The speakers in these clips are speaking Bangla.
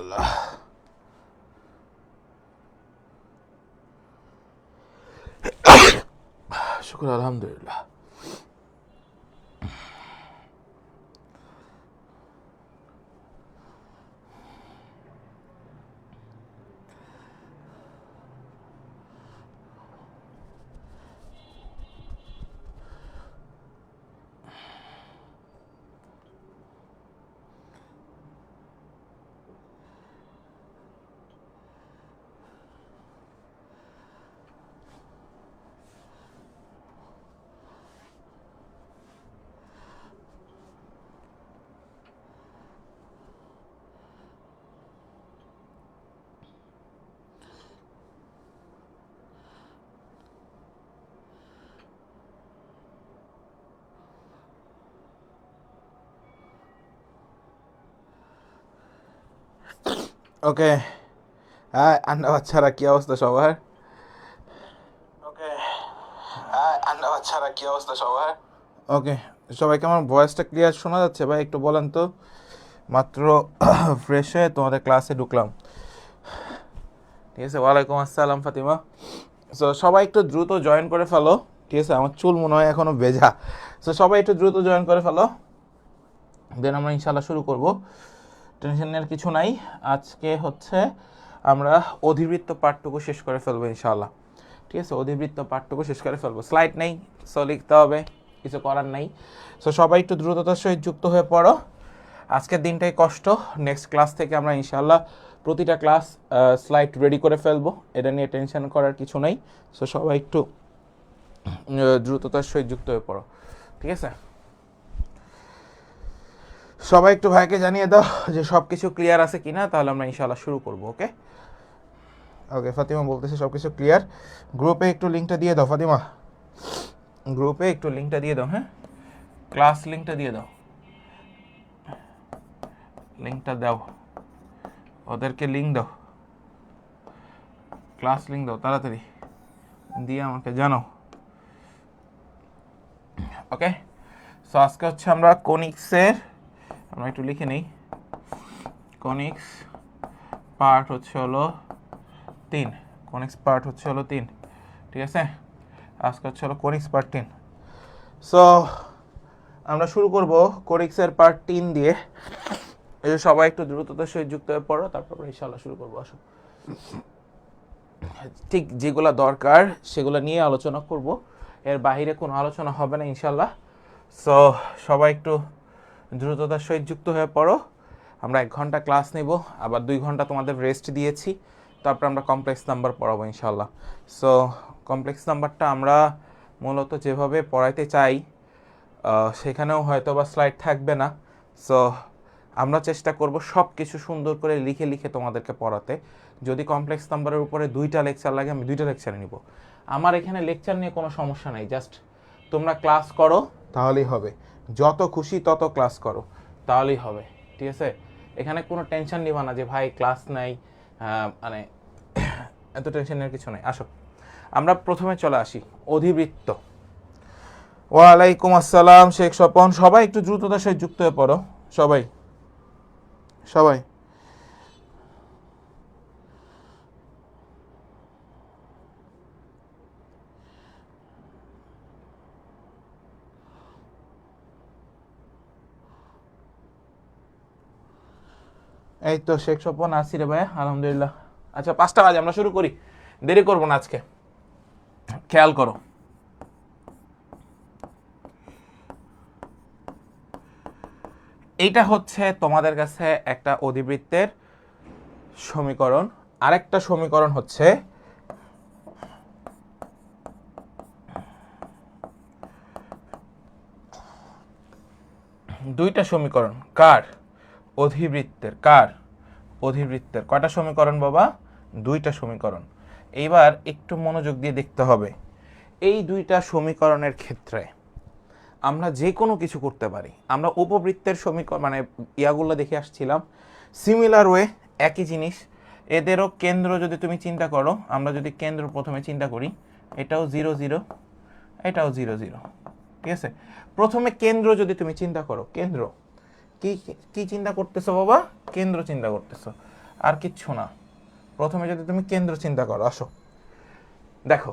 আল্লাহ। শুকর আলহামদুলিল্লাহ। ওকে, হ্যাঁ আন্ডা বাচ্চারা কি অবস্থা সবার? ওকে, হ্যাঁ আন্ডা বাচ্চারা কি অবস্থা সবার? ওকে, সবাইকে আমার ভয়েসটা ক্লিয়ার শোনা যাচ্ছে ভাই? একটু বলেন তো। মাত্র ফ্রেশ হয়ে তোমাদের ক্লাসে ঢুকলাম। ঠিক আছে, ওয়ালাইকুম আসসালাম ফাতিমা। সো সবাই একটু দ্রুত জয়েন করে ফেলো। ঠিক আছে, আমার চুল মনে হয় এখনও ভেজা। সো সবাই একটু দ্রুত জয়েন করে ফেলো, দেন আমরা ইনশাল্লাহ শুরু করব। টেনশন নেওয়ার কিছু নাই। আজকে হচ্ছে আমরা অধিবৃত্ত পাঠটুকু শেষ করে ফেলবো ইনশাল্লাহ। ঠিক আছে, অধিবৃত্ত পাঠটুকু শেষ করে ফেলবো। স্লাইড নেই, সো লিখতে হবে, কিছু করার নেই। সো সবাই একটু দ্রুততার সহিত যুক্ত হয়ে পড়ো। আজকের দিনটাই কষ্ট, নেক্সট ক্লাস থেকে আমরা ইনশাল্লাহ প্রতিটা ক্লাস স্লাইড রেডি করে ফেলবো, এটা নিয়ে টেনশন করার কিছু নেই। সো সবাই একটু দ্রুততার সহিত যুক্ত হয়ে পড়ো। ঠিক আছে, সবাই একটু ভাইকে জানিয়ে দাও যে সব কিছু ক্লিয়ার আছে কিনা, তাহলে আমরা ইনশাল্লাহ শুরু করবো। ওকে ওকে, ফাতিমা বলতেছে সব কিছু ক্লিয়ার। গ্রুপে একটু লিঙ্কটা দিয়ে দাও ফাতিমা, গ্রুপে একটু লিঙ্কটা দিয়ে দাও। হ্যাঁ, ক্লাস লিঙ্কটা দিয়ে দাও, লিঙ্কটা দাও, ওদেরকে লিঙ্ক দাও, ক্লাস লিঙ্ক দাও তাড়াতাড়ি, দিয়ে আমাকে জানাও। ওকে, সো আজকে হচ্ছে আমরা কনিক্সের, আমরা একটু লিখে নিই, কনিক্স পার্ট হচ্ছে হলো 3, কনিক্স পার্ট হচ্ছে হলো 3। ঠিক আছে, আজকে হচ্ছে হলো কনিক্স পার্ট 3। সো আমরা শুরু করব কনিক্সের পার্ট 3 দিয়ে। এই যে সবাই একটু দ্রুততার সহিত যুক্ত হয়ে পড়ো, তারপর ইনশাআল্লাহ শুরু করবো। আসো, ঠিক যেগুলো দরকার সেগুলো নিয়ে আলোচনা করব, এর বাইরে কোনো আলোচনা হবে না ইনশাআল্লাহ। সো সবাই একটু দ্রুততার সহিত যুক্ত হয়ে পড়ো। আমরা 1 ঘন্টা ক্লাস নেব, আবার 2 ঘন্টা তোমাদের রেস্ট দিয়েছি, তারপর আমরা কমপ্লেক্স নাম্বার পড়াবো ইনশাআল্লাহ। সো কমপ্লেক্স নাম্বারটা আমরা মূলত যেভাবে পড়াইতে চাই সেখানেও হয়তো বা স্লাইড থাকবে না। সো আমরা চেষ্টা করব সব কিছু সুন্দর করে লিখে লিখে তোমাদেরকে পড়াতে। যদি কমপ্লেক্স নাম্বারের উপরে 2টা লেকচার লাগে, আমি 2টা লেকচার নিব। আমার এখানে লেকচার নিয়ে কোনো সমস্যা নাই, জাস্ট তোমরা ক্লাস করো তাহলেই হবে, যত খুশি তত ক্লাস করো তাহলেই হবে। ঠিক আছে, এখানে কোনো টেনশন নিবা না যে ভাই ক্লাস নাই, মানে এত টেনশন নেওয়ার কিছু নাই। আসো আমরা প্রথমে চলে আসি অধিবৃত্ত। ওয়ালাইকুম আসসালাম শেখ স্বপন। সবাই একটু দ্রুততার সাথে যুক্ত হয়ে পড়ো, সবাই সবাই। এই তো শেখ স্বপন আসি রে ভাই, আলহামদুলিল্লাহ। আচ্ছা 5টা বাজে, আমরা শুরু করি, দেরি করবো না আজকে। খেয়াল করো, এইটা হচ্ছে তোমাদের কাছে একটা অধিবৃত্তের সমীকরণ। আরেকটা সমীকরণ হচ্ছে দুইটা সমীকরণ কার? অধিবৃত্তের। কার? অধিবৃত্তের। কয়টা সমীকরণ বাবা? 2টা সমীকরণ। এইবার একটু মনোযোগ দিয়ে দেখতে হবে, এই 2টা সমীকরণের ক্ষেত্রে আমরা যে কোনো কিছু করতে পারি। আমরা উপবৃত্তের সমীকরণ মানে ইয়াগুলো দেখে আসছিলাম, সিমিলার ওয়ে একই জিনিস। এদেরও কেন্দ্র যদি তুমি চিন্তা করো, আমরা যদি কেন্দ্র প্রথমে চিন্তা করি, এটাও 0 0, এটাও 0 0। ঠিক আছে, প্রথমে কেন্দ্র যদি তুমি চিন্তা করো, কেন্দ্র কি কি চিন্তা করতেছো বাবা? কেন্দ্র চিন্তা করতেছো। আর কিচ্ছু না। প্রথমে যদি তুমি কেন্দ্র চিন্তা করো, আসো দেখো,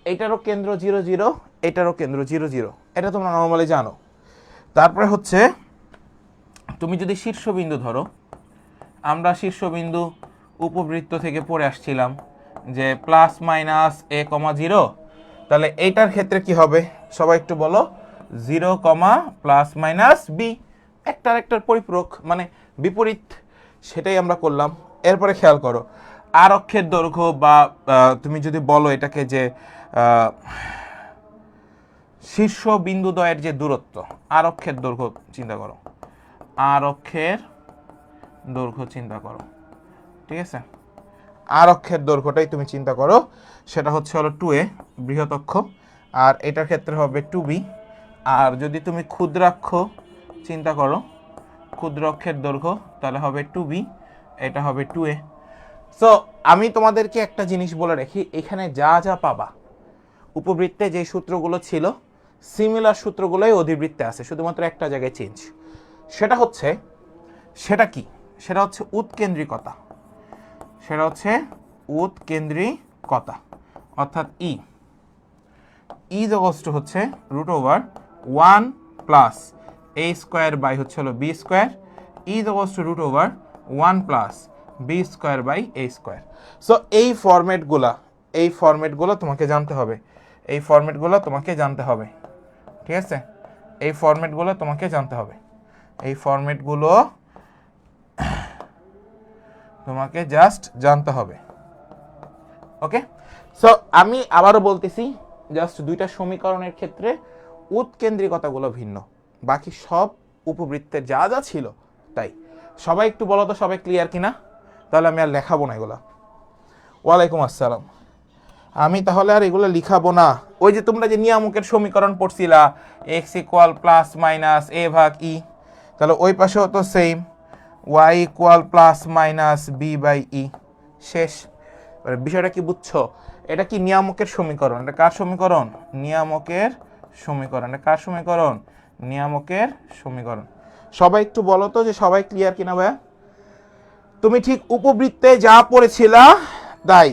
এইটারও কেন্দ্র 0 0, এটারও কেন্দ্র 0 0, এটা তোমরা নর্মালি জানো। তারপরে হচ্ছে তুমি যদি শীর্ষবিন্দু ধরো, আমরা শীর্ষবিন্দু উপবৃত্ত থেকে পড়ে আসছিলাম যে প্লাস মাইনাস a, 0, তাহলে এইটার ক্ষেত্রে কি হবে সবাই একটু বলো, 0, প্লাস মাইনাস b, একটার পরিপূরক মানে বিপরীত, সেটাই আমরা করলাম। এরপরে খেয়াল করো আর অক্ষের দৈর্ঘ্য বা তুমি যদি বলো এটাকে যে শীর্ষ বিন্দুদ্বয়ের যে দূরত্ব, আর অক্ষের দৈর্ঘ্য চিন্তা করো, আর অক্ষের দৈর্ঘ্য চিন্তা করো, ঠিক আছে? আর অক্ষের দৈর্ঘ্যটাই তুমি চিন্তা করো, সেটা হচ্ছে হলো 2a বৃহৎ অক্ষ, আর এটার ক্ষেত্রে হবে 2b। আর যদি তুমি ক্ষুদ্রাক্ষ চিন্তা করো, ক্ষুদ্র অক্ষের দৈর্ঘ্য, তাহলে হবে 2b, এটা হবে 2a। সো আমি তোমাদেরকে একটা জিনিস বলে রাখি, এখানে যা যা পাবা উপবৃত্তে যে সূত্রগুলো ছিল সিমিলার সূত্রগুলোই অধিবৃত্তে আছে, শুধুমাত্র একটা জায়গায় চেঞ্জ। সেটা কি? সেটা হচ্ছে উৎকেন্দ্রিকতা। সেটা হচ্ছে উৎকেন্দ্রিকতা, অর্থাৎ ই ইজ হচ্ছে √1 প্লাস a স্কোয়ার বাই হচ্ছে হলো b square, is √1 plus b square by a square. So এই ফরম্যাটগুলো তোমাকে জানতে হবে, ঠিক আছে? এই ফরম্যাটগুলো তোমাকে জানতে হবে, তোমাকে জাস্ট জানতে হবে। ওকে, সো আমি আবারও বলতেছি, জাস্ট দুইটা সমীকরণের ক্ষেত্রে উৎকেন্দ্রিকতাগুলো ভিন্ন, বাকি সব উপবৃত্তের যা যা ছিল তাই। সবাই একটু বলো তো, সবাই ক্লিয়ার কিনা? তাহলে আমি আর লেখাবো না এগুলা। ওয়ালাইকুম আসসালাম। আমি তাহলে আর এগুলো লিখাবো না। ওই যে তোমরা যে নিয়ামকের সমীকরণ পড়ছিলা, x equal plus minus a ভাগ e, তাহলে ওই পাশেও তো same, y equal plus minus b by e, শেষ। বিষয়টা কি বুঝছো? এটা কি নিয়ামকের সমীকরণ। এটা কার সমীকরণ? নিয়ামকের সমীকরণ। এটা কার সমীকরণ? নিয়ামকের সমীকরণ। সবাই একটু বলো তো যে সবাই ক্লিয়ার কিনা ভাইয়া? তুমি ঠিক উপবৃত্তে যা পড়েছিলা তাই।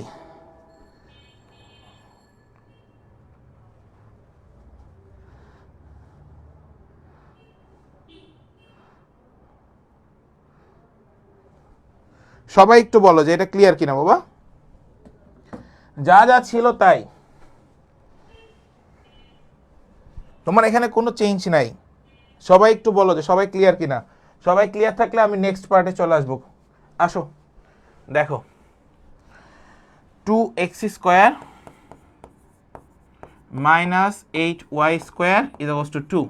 সবাই একটু বলো যে এটা ক্লিয়ার কিনা বাবা? যা যা ছিল তাই, তোমার এখানে কোনো চেঞ্জ নাই। সবাই একটু বলো যে সবাই ক্লিয়ার কিনা। সবাই ক্লিয়ার থাকলে আমি নেক্সট পার্টে চলে আসবো। আসো দেখো, 2x square minus 8y square is equals to 2,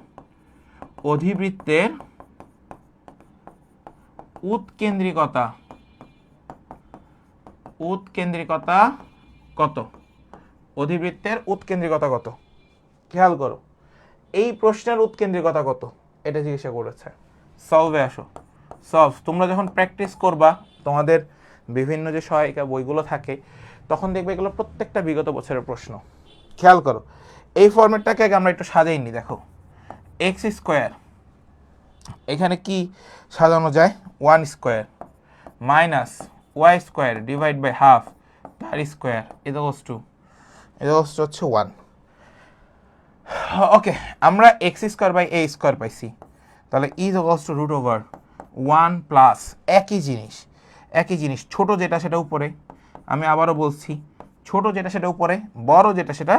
অধিবৃত্তের উৎকেন্দ্রিকতা কত? অধিবৃত্তের উৎকেন্দ্রিকতা কত? খেয়াল করো, এই প্রশ্নের উৎকেন্দ্রিকতা কত এটা জিজ্ঞাসা করেছে। সলভে আসো, সলভ। তোমরা যখন প্র্যাকটিস করবা, তোমাদের বিভিন্ন যে সহায়িকা বইগুলো থাকে, তখন দেখবে এগুলো প্রত্যেকটা বিগত বছরের প্রশ্ন। খেয়াল করো, এই ফরম্যাটটাকে আগে আমরা একটু সাজাই নি। দেখো, এক্স স্কোয়ার, এখানে কি সাজানো যায়? 1 square minus y square divide by half তার স্কোয়ার ইকুয়ালস টু হচ্ছে 1। ওকে, আমরা x square by a square পাইছি, তাহলে ইজ ইকুয়ালস টু √1 প্লাস একই জিনিস, ছোট যেটা সেটা উপরে। আমি আবারও বলছি, ছোট যেটা সেটা উপরে, বড় যেটা সেটা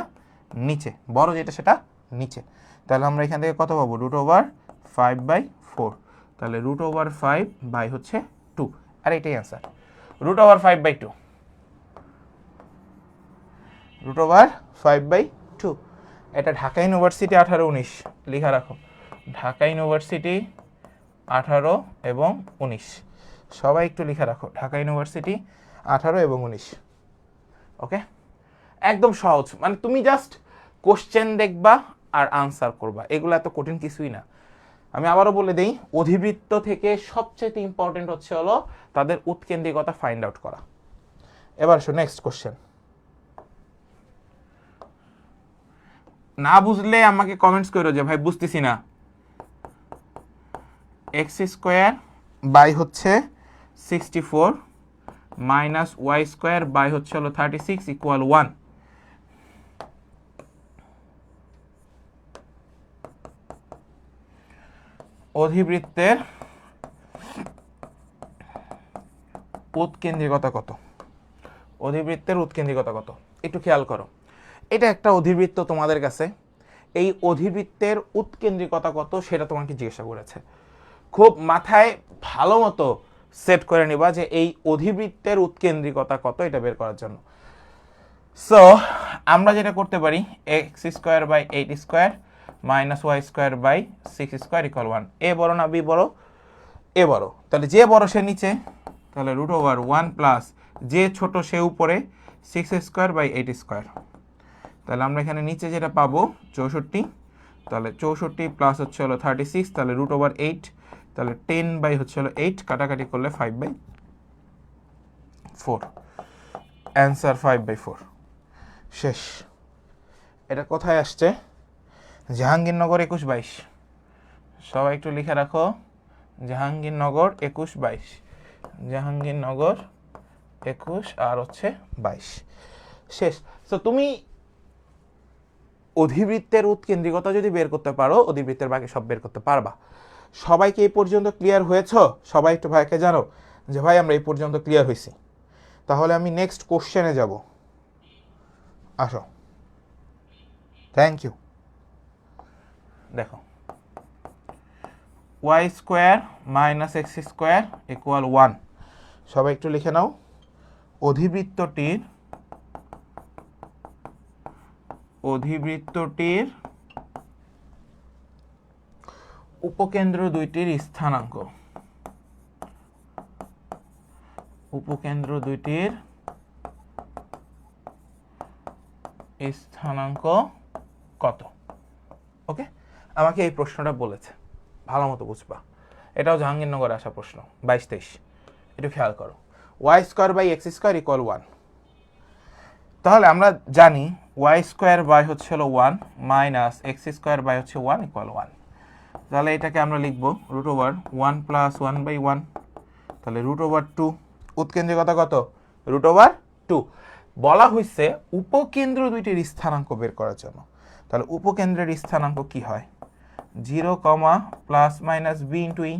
নিচে। তাহলে আমরা এখান থেকে কত পাবো? √5/4। তাহলে √5 বাই হচ্ছে 2, আর এটাই অ্যান্সার, √5/2। √5/2। এটা ঢাকা ইউনিভার্সিটি 18-19 লেখা রাখো, ঢাকা ইউনিভার্সিটি 18 এবং 19, সবাই একটু লেখা রাখো, ঢাকা ইউনিভার্সিটি 18 এবং 19। ওকে, একদম সহজ, মানে তুমি জাস্ট কোশ্চেন দেখবা আর আনসার করবা, এগুলো এত কঠিন কিছুই না। আমি আবারও বলে দেই, অধিবৃত্ত থেকে সবচেয়ে ইম্পর্টেন্ট হচ্ছে হলো তাদের উৎকেন্দ্রিকতা ফাইন্ড আউট করা। এবার আসো নেক্সট কোশ্চেন। না বুঝলে আমাকে কমেন্টস করো যে ভাই বুঝতেছি না। এক্স স্কোয়ার বাই হচ্ছে 64 মাইনাস ওয়াই স্কোয়ার বাই হচ্ছে হলো 36 ইকুয়াল 1। অধিবৃত্তের উৎকেন্দ্রিকতা কত? অধিবৃত্তের উৎকেন্দ্রিকতা কত একটু খেয়াল করো। এটা একটা অধিবৃত্ত তোমাদের কাছে, এই অধিবৃত্তের উৎকেন্দ্রিকতা কত সেটা তোমাকে জিজ্ঞাসা করেছে। খুব মাথায় ভালো মতো সেট করে নিবা যে এই অধিবৃত্তের উৎকেন্দ্রিকতা কত এটা বের করার জন্য। সো আমরা যেটা করতে পারি x square by 8 square minus y square by 6 square equal 1। A বড় না বি বড়? এ বড়। তাহলে যে বড় সে নিচে, তাহলে রুট ওভার 1 প্লাস যে ছোট সে উপরে 6 স্কোয়ার বাই 8 স্কোয়ার। তাহলে আমরা এখানে নিচে যেটা পাবো 64, তাহলে 64 প্লাস হচ্ছে হলো 36, তাহলে রুট ওভার 8, তাহলে 10 বাই হচ্ছে হলো 8, কাটাকাটি করলে 5/4, অ্যান্সার 5/4। শেষ। এটা কোথায় আসছে? জাহাঙ্গীরনগর 21/22। সবাই একটু লিখে রাখো, জাহাঙ্গীরনগর 21/22, জাহাঙ্গীরনগর 21 আর হচ্ছে 22। শেষ। তো তুমি অধিবৃত্তের উৎকেন্দ্রিকতা যদি বের করতে পারো, অধিবৃত্তের বাকি সব বের করতে পারবা। সবাইকে এই পর্যন্ত ক্লিয়ার হয়েছ? সবাই একটু ভাইকে জানো যে ভাই আমরা এই পর্যন্ত ক্লিয়ার হয়েছি। তাহলে আমি নেক্সট কোশ্চেনে যাব। আসো, থ্যাংক ইউ। দেখো, y square minus x square equal 1। সবাই একটু লিখে নাও। অধিবৃত্তটির উপকেন্দ্র দুইটির স্থানাঙ্ক, উপকেন্দ্র দুইটির স্থানাঙ্ক কত? ওকে, আমাকে এই প্রশ্নটা বলেছে, ভালো মতো বুঝবা। এটাও জাহাঙ্গীরনগরে আসা প্রশ্ন 22-23। একটু খেয়াল করো, y square by x square equal 1। তাহলে আমরা জানি ওয়াই স্কোয়ার বাই হচ্ছে হলো 1 মাইনাস এক্স স্কোয়ার বাই হচ্ছে 1 ইকুয়াল 1। তাহলে এটাকে আমরা লিখব রুট ওভার 1 প্লাস 1/1, তাহলে রুট ওভার 2। উৎকেন্দ্রিকতা কত? Root over 2। বলা হয়েছে উপকেন্দ্র দুইটির স্থানাঙ্ক বের করার জন্য। তাহলে উপকেন্দ্রের স্থানাঙ্ক কি হয়? 0, প্লাস মাইনাস বি ইন্টু ই।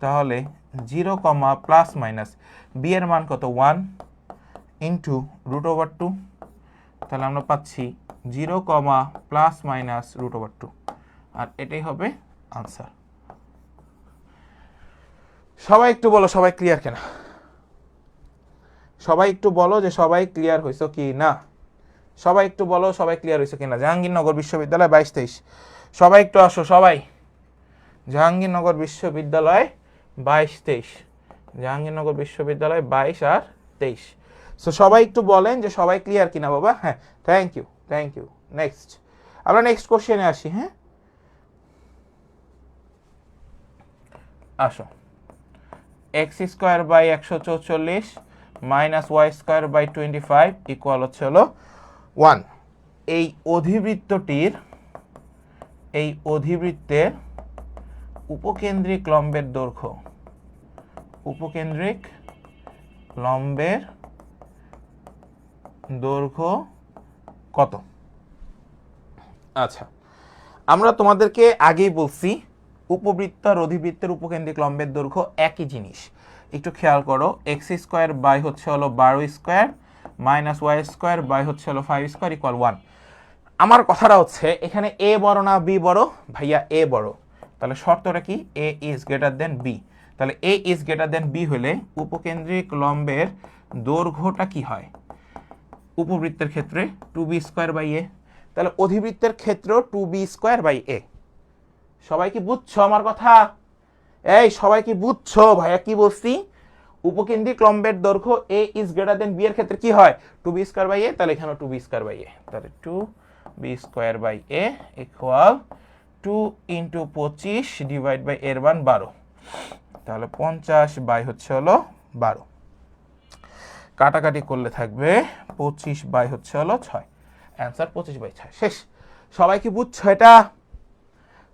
তাহলে 0, প্লাস মাইনাস বি এর মান কত? 1 ইন্টু রুট ওভার 2। তাহলে আমরা পাচ্ছি 0, প্লাস মাইনাস রুট ওভার 2, আর এটাই হবে আনসার। সবাই একটু বলো, সবাই ক্লিয়ার কিনা? সবাই একটু বলো যে সবাই ক্লিয়ার হয়েছে কি না? সবাই একটু বলো সবাই ক্লিয়ার হয়েছে কিনা? জাহাঙ্গীরনগর বিশ্ববিদ্যালয় 22-23। সবাই একটু আসো, সবাই। জাহাঙ্গীরনগর বিশ্ববিদ্যালয় 22-23, জাহাঙ্গীরনগর বিশ্ববিদ্যালয় 22 আর 23। সো সবাই একটু বলেন যে সবাই ক্লিয়ার কিনা বাবা। হ্যাঁ, thank you, thank you. Next, আমরা নেক্সট কোশ্চেনে আসি। হ্যাঁ, আসো। X square by 144 minus y square by 25 equal হচ্ছে হলো 1। এই অধিবৃত্তের উপকেন্দ্রিক লম্বের দৈর্ঘ্য, উপকেন্দ্রিক লম্বের দৈর্ঘ্য কত? আচ্ছা, আমরা তোমাদেরকে আগেই বলছি উপবৃত্ত আর অধিবৃত্তের উপকেন্দ্রিক লম্বের দৈর্ঘ্য একই জিনিস। একটু খেয়াল করো, এক্স স্কোয়ার বাই হচ্ছে হলো 12 square minus y square by হচ্ছে হলো 5 স্কোয়ার ইকুয়াল 1। আমার কথাটা হচ্ছে এখানে এ বড় না বি বড়? ভাইয়া এ বড়। তাহলে শর্তটা কি? এ ইজ গ্রেটার দেন বি। তাহলে এ ইজ গ্রেটার দেন বি হলে উপকেন্দ্রিক লম্বের দৈর্ঘ্যটা কি হয়? উপবৃত্তের ক্ষেত্রে 2b স্কোয়ার বাই এ। তাহলে অধিবৃত্তের ক্ষেত্র 2b স্কোয়ার বাই এ। সবাই কি বুঝছো আমার কথা? এই সবাই কি বুঝছো ভাইয়া কি বলছি? উপকেন্দ্রিক লম্বের দৈর্ঘ্য এ ইজ গ্রেটার দেন বি এর ক্ষেত্রে কি হয়? 2b square by a. তাহলে এখানে 2b স্কোয়ার বাই এ। তাহলে 2b square by a equal 2 into 25 divide by এর মান 12। তাহলে 50 বাই হচ্ছে হলো 12, কাটাকাটি করলে থাকবে 25 বাই হচ্ছে হলো 6। অ্যান্সার 25/6। শেষ। সবাই কি বুঝছো এটা?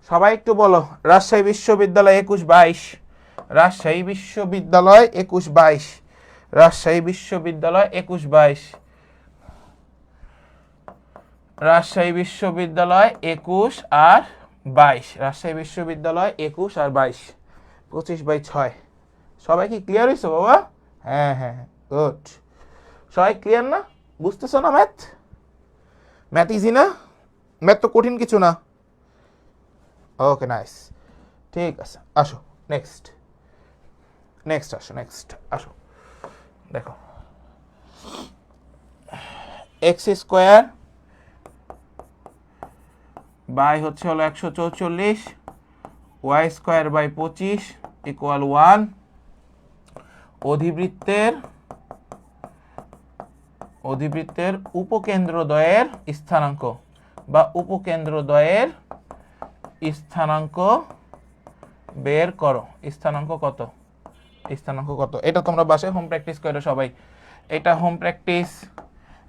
সবাই একটু বলো। রাজশাহী বিশ্ববিদ্যালয় 21-22, রাজশাহী বিশ্ববিদ্যালয় 21-22, রাজশাহী বিশ্ববিদ্যালয় 21-22, রাজশাহী বিশ্ববিদ্যালয় 21 আর 22, রাজশাহী বিশ্ববিদ্যালয় 21 আর 22, 25/6। সবাই কি ক্লিয়ার হয়েছে বাবা? হ্যাঁ হ্যাঁ, গুড। সবাই ক্লিয়ার না? বুঝতেছো না ম্যাথ? ম্যাথ ইজি না? ম্যাথ তো কঠিন কিছু না। ওকে, নাইস, ঠিক আছে। আসো নেক্সট, নেক্সট আসো, নেক্সট আসো। দেখো, এক্স স্কোয়ার বাই হচ্ছে হলো 144, ওয়াই স্কোয়ার বাই 25 ইকুয়াল 1। অধিবৃত্তের উপকেন্দ্রদ্বয়ের স্থানাঙ্ক বা উপকেন্দ্রদ্বয়ের স্থানাঙ্ক বের করো। স্থানাঙ্ক কত? স্থানাঙ্ক কত? এটা তোমরা বাসায় হোম প্র্যাকটিস করো সবাই। এটা হোম প্র্যাকটিস,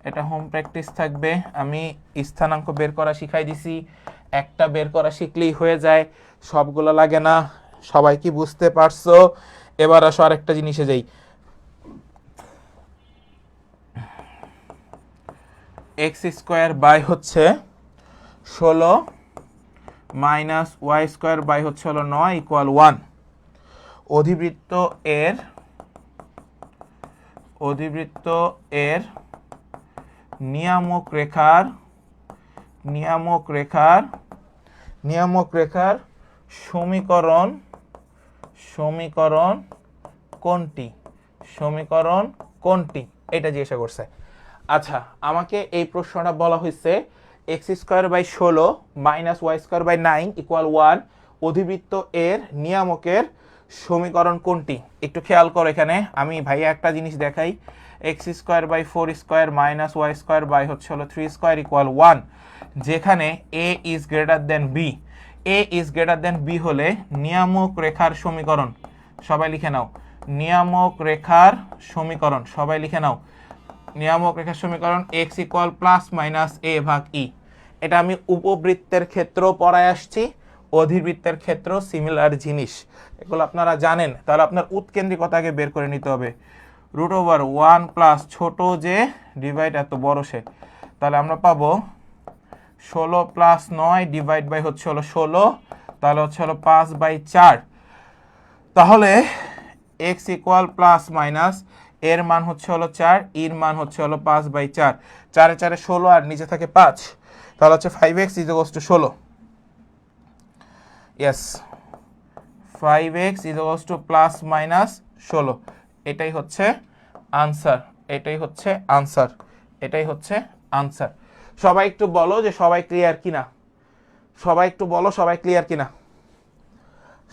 এটা হোম প্র্যাকটিস থাকবে। আমি স্থানাঙ্ক বের করা শিখাই দিছি, একটা বের করা শিখলেই হয়ে যায়, সবগুলো লাগে না। সবাই কি বুঝতে পারছো? এবার আসো আরেকটা জিনিসে যাই। এক্স স্কোয়ার বাই হচ্ছে 16 মাইনাস ওয়াই স্কোয়ার বাই হচ্ছে হলো 9 ইকুয়াল 1। অধিবৃত্ত এর নিয়ামক রেখার সমীকরণ কোনটি? এটা জিজ্ঞাসা করছে। আচ্ছা, আমাকে এই প্রশ্নটা বলা হয়েছে x square by 16 minus y square by 9 equal 1, অধিবৃত্ত এর নিয়ামকের সমীকরণ কোনটি? একটু খেয়াল করো এখানে। আমি ভাইয়া একটা জিনিস দেখাই। X square by 4 square minus y square by হচ্ছে হলো 3 স্কোয়ার ইকুয়াল 1, যেখানে a is greater than b. A is greater than b হলে নিয়ামক রেখার সমীকরণ, সবাই লিখে নাও। নিয়ামক রেখার সমীকরণ, সবাই লিখে নাও। নিয়ামক রেখার সমীকরণ এক্স ইকুয়াল প্লাস মাইনাস এ ভাগ ই। এটা আমি উপবৃত্তের ক্ষেত্রেও পড়ায় আসছি, অধিবৃত্তের ক্ষেত্রেও সিমিলার জিনিস, এগুলো আপনারা জানেন। তাহলে আপনার উৎকেন্দ্রিকতাকে বের করে নিতে হবে। √1 প্লাস ছোট যে ডিভাইড এত বড় সে, তাহলে আমরা পাবো 16 প্লাস 9 ডিভাইড বাই হচ্ছে হলো 16, তাহলে হচ্ছে হলো 5/4। তাহলে এক্স ইকুয়াল প্লাস মাইনাস এর মান হচ্ছে হলো 4, এর মান হচ্ছে হলো 5/4, 4 এ 4 16 আর নিচে থাকে 5, তাহলে হচ্ছে 5x = 16। Yes, 5x = plus minus 16। এটাই হচ্ছে আনসার, এটাই হচ্ছে আনসার, এটাই হচ্ছে আনসার। সবাই একটু বলো যে সবাই ক্লিয়ার কিনা? সবাই একটু বলো সবাই ক্লিয়ার কিনা?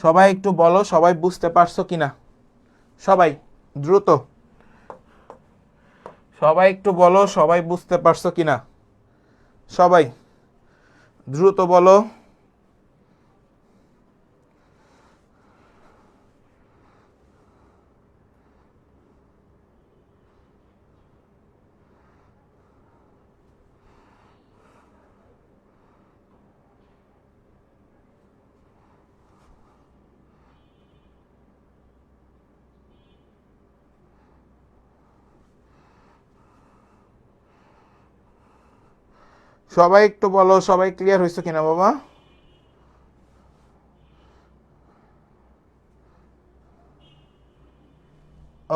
সবাই একটু বলো সবাই বুঝতে পারছো কিনা? সবাই দ্রুত, সবাই একটু বলো সবাই বুঝতে পারছো কিনা? সবাই দ্রুত বলো। সবাই একটু বলো সবাই ক্লিয়ার হয়েছে কিনা বাবা?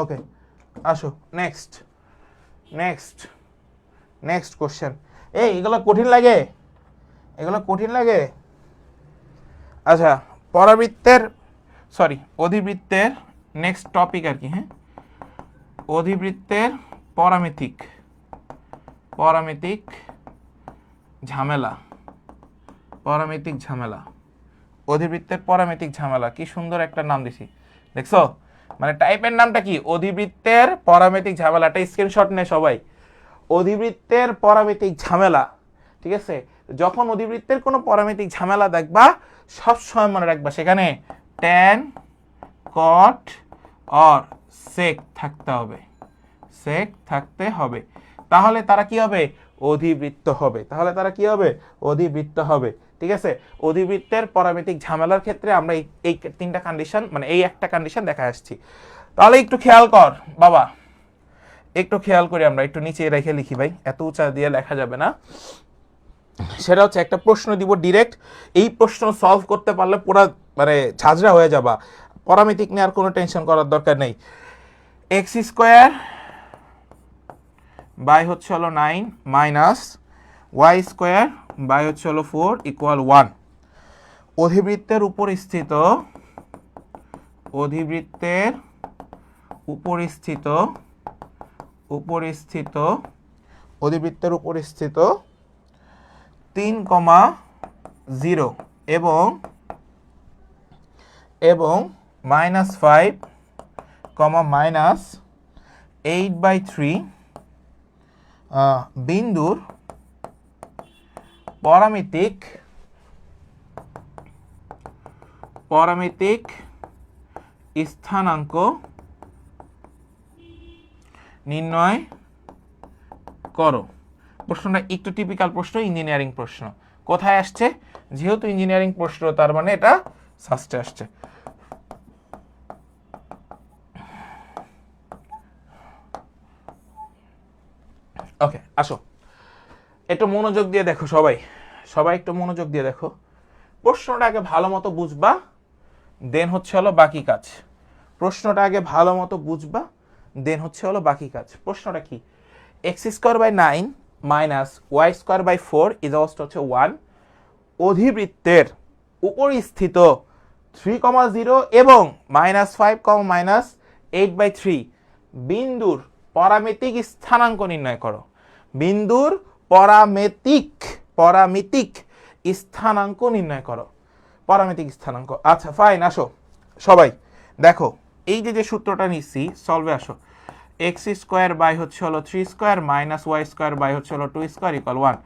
ওকে, আসো নেক্সট, নেক্সট, নেক্সট কোশ্চেন। এই এগুলো কঠিন লাগে? এগুলো কঠিন লাগে? আচ্ছা, পরাবৃত্তের অধিবৃত্তের নেক্সট টপিক আর কি। হ্যাঁ, অধিবৃত্তের পরামিতিক ঝামেলা, অধিবৃত্তের পরামিতিক ঝামেলা, কি সুন্দর একটা নাম দিছি, দেখছো? মানে টাইপের নামটা কি? অধিবৃত্তের পরামিতিক ঝামেলাটা স্ক্রিনশট নে সবাই। অধিবৃত্তের পরামিতিক ঝামেলা, ঠিক আছে? যখন অধিবৃত্তের কোনো পরামিতিক ঝামেলা দেখবা সব সময় মনে রাখবা সেখানে ট্যান, কট অর সেক থাকতে হবে, সেক থাকতে হবে। তাহলে তারা কি হবে? অধিবৃত্ত হবে। তাহলে তারা কি হবে? অধিবৃত্ত হবে। ঠিক আছে, অধিবৃত্তের পরামিতিক ঝামেলার ক্ষেত্রে আমরা এই তিনটা কন্ডিশন, মানে এই একটা কন্ডিশন দেখা আসছি। তাহলে একটু খেয়াল কর বাবা, একটু খেয়াল করি, আমরা একটু নিচে রেখে লিখি ভাই, এত উঁচা দিয়ে লেখা যাবে না। সেটা হচ্ছে একটা প্রশ্ন দিব ডিরেক্ট, এই প্রশ্ন সলভ করতে পারলে পুরো মানে ঝাঁঝরা হয়ে যাবা, পরামিতিক নিয়ে আর কোনো টেনশন করার দরকার নেই। এক্স স্কোয়ার বাই হচ্ছে হলো 9 মাইনাস ওয়াই স্কোয়ার বাই হচ্ছে হলো 4 ইকুয়াল 1। অধিবৃত্তের উপর স্থিত অধিবৃত্তের উপর স্থিত 3,0 এবং -5, -8/3 বিন্দুর পরামিতিক স্থানাঙ্ক নির্ণয় করো। প্রশ্নটা একটু টিপিক্যাল প্রশ্ন, ইঞ্জিনিয়ারিং প্রশ্ন। কোথায় আসছে? যেহেতু ইঞ্জিনিয়ারিং প্রশ্ন তার মানে এটা সাস্টে আসছে। ওকে, আসো একটু মনোযোগ দিয়ে দেখো, সবাই একটু মনোযোগ দিয়ে দেখো। প্রশ্নটা আগে ভালো মতো বুঝবা, দেন হচ্ছে হলো বাকি কাজ। প্রশ্নটা কি? X square by 9 minus y square by 4 is হচ্ছে 1। অধিবৃত্তের উপর স্থিত 3,0 এবং -5, -8/3 বিন্দুর পরামিতিক স্থানাঙ্ক নির্ণয় করো। বিন্দুর পরামিতিক স্থানাঙ্ক নির্ণয় করো। পরামিতিক স্থানাঙ্ক, আচ্ছা ফাইন। আসো সবাই দেখো, এই যে সূত্রটা নিচ্ছি, সলভে আসো। এক্স স্কোয়ার বাই হচ্ছে হলো 3 square minus y square by হচ্ছে হলো 2 স্কোয়ার ইকুয়াল 1,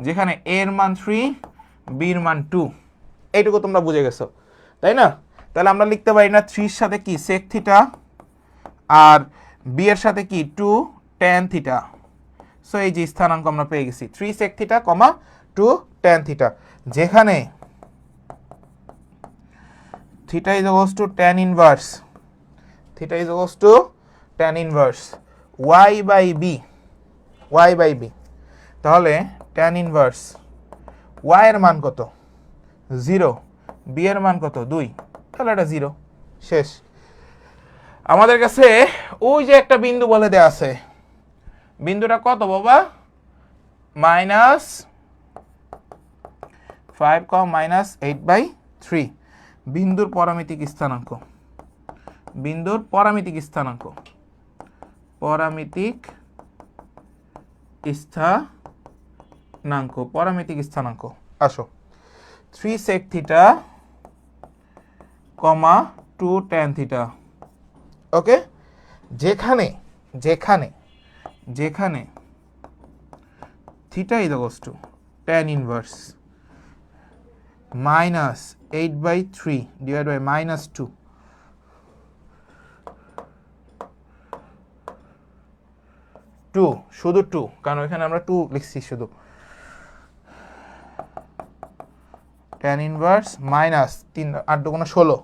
যেখানে এর মান 3, বির মান 2। এইটুকু তোমরা বুঝে গেছো, তাই না? তাহলে আমরা লিখতে পারি না 3 এর সাথে কি সেক থিটা, আর বি এর সাথে কি 2 ট্যান থিটা। সো এই যে স্থানাঙ্ক আমরা পেয়ে গেছি 3 সেক থিটা, 2 ট্যান থিটা, যেখানে theta is equals to tan inverse y by b. তাহলে ট্যান ইনভার্স ওয়াই এর মান কত? 0, বি এর মান কত? 2, তাহলে এটা 0, শেষ। আমাদের কাছে ওই যে একটা বিন্দু বলে দেয়া আছে, বিন্দুটা কত বাবা? -5, -8/3 বিন্দুর পরামিতিক স্থানাঙ্ক। পরামিতিক স্থানাঙ্ক আসো 3 sec theta, 2 tan theta. Okay, যেখানে theta is equals to tan inverse -8/3 divide by -2, শুধু 2, কারণ এখানে আমরা 2 লিখছি শুধু। tan ইনভার্স মাইনাস 3 8 2 16,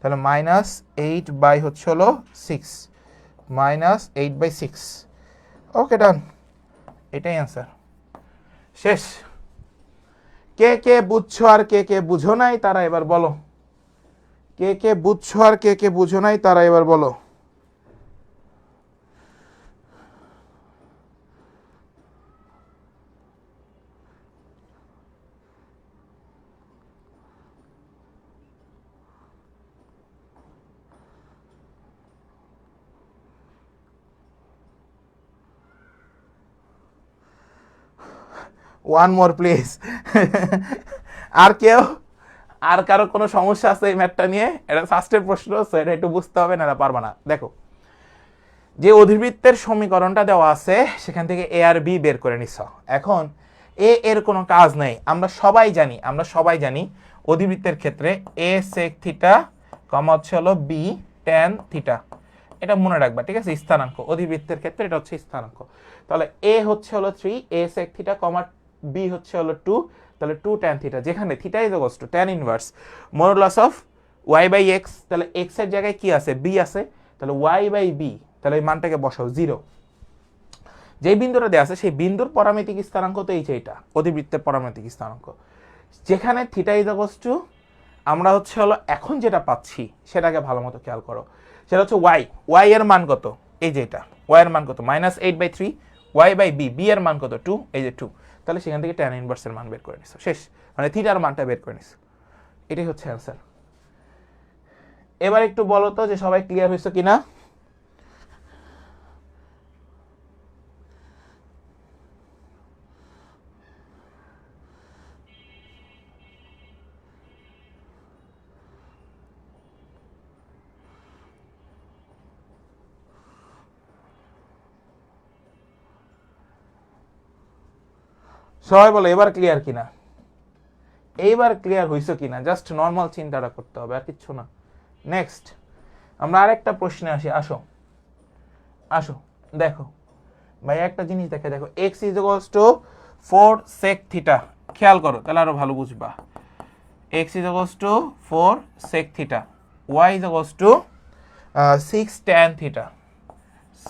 তাহলে -8 বাই হচ্ছে হলো 6, -8/6। ওকে ডান, এটাই অ্যান্সার, শেষ। কে বুঝছো আর কে বুঝো নাই তারা এবার বলো। কে বুঝছো আর কে বুঝো নাই তারা এবার বলো। One more please. আর কারো কোনো সমস্যা আছে এই ম্যাথটা নিয়ে? এটা ফার্স্টের প্রশ্ন, এটা একটু বুঝতে হবে, না পারবা না। দেখো, যে অধিবৃত্তের সমীকরণটা দেওয়া আছে সেখান থেকে এ আর বি বের করে নিছ। এখন এর কোনো কাজ নেই, আমরা সবাই জানি অধিবৃত্তের ক্ষেত্রে এ সেক থিটা, হচ্ছে হলো বি ট্যান থিটা। এটা মনে রাখবা, ঠিক আছে? স্থানাঙ্ক অধিবৃত্তের ক্ষেত্রে এটা হচ্ছে স্থানাঙ্ক। তাহলে এ হচ্ছে হলো 3, এ সেক থিটা, বি হচ্ছে হলো 2, তাহলে 2 tan থিটা, যেখানে theta is equals to tan inverse modulus of y by x। তাহলে x এর জায়গায় কি আছে? b আছে, তাহলে y বাই b, তাহলে এই মানটাকে বসাও 0। যেই বিন্দুটা দেওয়া আছে সেই বিন্দুর পরামিতিক স্থানাঙ্ক তো এইটা অধিবৃত্তের পরামিতিক স্থানাঙ্ক, যেখানে থিটা ইজ ইকুয়ালস টু আমরা হচ্ছে হলো এখন যেটা পাচ্ছি সেটাকে ভালো মতো খেয়াল করো, সেটা হচ্ছে ওয়াই এর মান কত, এই যে এটা ওয়াই এর মান কত -8/3, ওয়াই বাই বি এর মান কত 2, এই যে 2, তাহলে সেখান থেকে tan ইনভার্স এর মান বের করে নিছো, শেষ, মানে থিটার মানটা বের করে নিছো, এটাই হচ্ছে অ্যান্সার। এবার একটু বলো তো যে সবাই ক্লিয়ার হয়েছে কিনা? সবাই বলো এবার ক্লিয়ার কিনা, এইবার ক্লিয়ার হইছো কিনা, জাস্ট নর্মাল চিন্তাটা করতে হবে আর কিচ্ছু না। নেক্সট আমরা আরেকটা প্রশ্নে আসি, আসো আসো দেখো ভাই একটা জিনিস দেখো x is equals two 4 sec theta, খেয়াল করো তাহলে আরো ভালো বুঝবা। x is equals two 4 sec theta, y is equals two 6 tan theta,